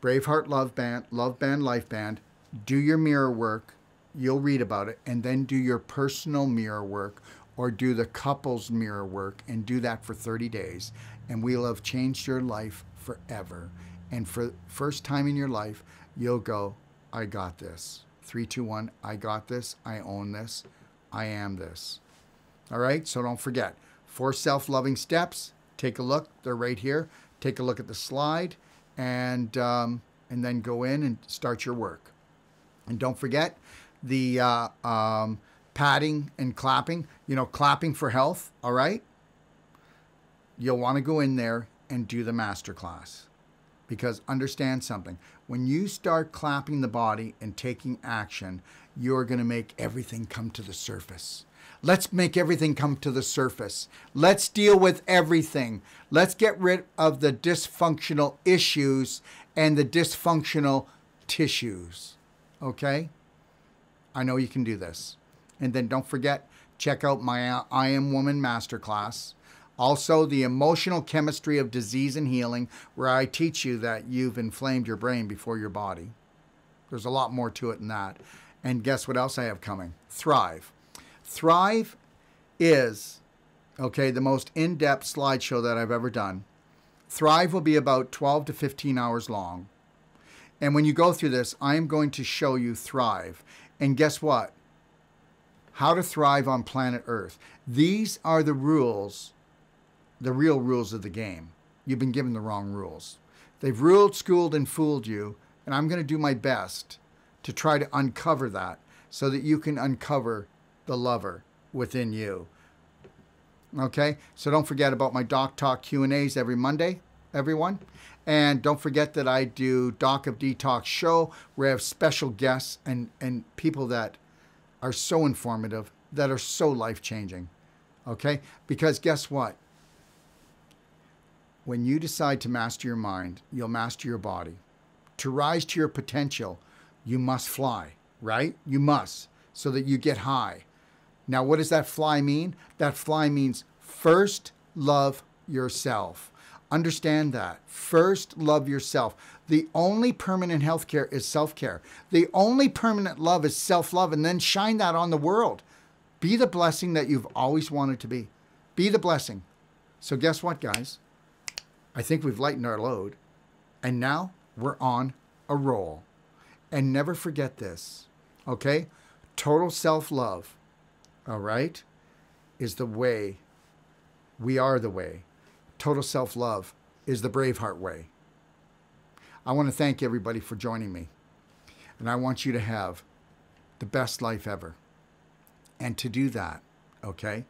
Braveheart Love Band, Life Band. Do your mirror work. You'll read about it. And then do your personal mirror work or do the couple's mirror work and do that for 30 days. And we'll have changed your life forever. And for the first time in your life, you'll go, I got this. 3, 2, 1, I got this. I own this. I am this. All right? So don't forget. 4 self-loving steps. Take a look. They're right here. Take a look at the slide and then go in and start your work. And don't forget the patting and clapping, clapping for health, all right? You'll want to go in there and do the masterclass. Because understand something, when you start clapping the body and taking action, you're going to make everything come to the surface. Let's make everything come to the surface. Let's deal with everything. Let's get rid of the dysfunctional issues and the dysfunctional tissues. Okay? I know you can do this. And then don't forget, check out my I Am Woman Masterclass. Also, the emotional chemistry of disease and healing, where I teach you that you've inflamed your brain before your body. There's a lot more to it than that. And guess what else I have coming? Thrive. Thrive is, okay, the most in-depth slideshow that I've ever done. Thrive will be about 12 to 15 hours long. And when you go through this, I am going to show you Thrive. And guess what? How to thrive on planet Earth. These are the rules, the real rules of the game. You've been given the wrong rules. They've ruled, schooled, and fooled you. And I'm going to do my best to try to uncover that so that you can uncover the lover within you. Okay? So don't forget about my Doc Talk Q&As every Monday, everyone. And don't forget that I do Doc of Detox show where I have special guests and people that are so informative, that are so life-changing. Okay? Because guess what? When you decide to master your mind, you'll master your body. To rise to your potential, you must fly, right? You must, so that you get high. Now, what does that fly mean? That fly means first love yourself. Understand that. First love yourself. The only permanent healthcare is self-care. The only permanent love is self-love, and then shine that on the world. Be the blessing that you've always wanted to be. Be the blessing. So guess what, guys? I think we've lightened our load, and now we're on a roll. And never forget this, okay? Total self-love, all right, is the way. We are the way. Total self-love is the Braveheart way. I want to thank everybody for joining me. And I want you to have the best life ever. And to do that, okay,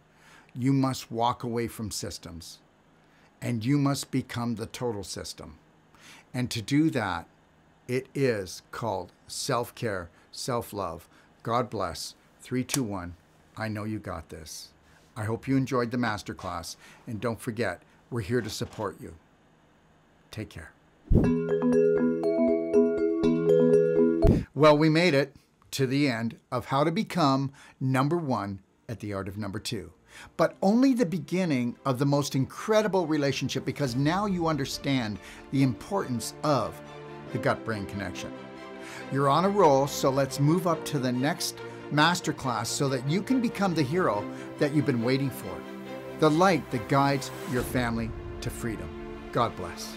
you must walk away from systems. And you must become the total system. And to do that, it is called self-care, self-love. God bless. 3, 2, 1. I know you got this. I hope you enjoyed the masterclass. And don't forget, we're here to support you. Take care. Well, we made it to the end of how to become number 1 at the art of number 2. But only the beginning of the most incredible relationship, because now you understand the importance of the gut-brain connection. You're on a roll, so let's move up to the next masterclass so that you can become the hero that you've been waiting for. The light that guides your family to freedom. God bless.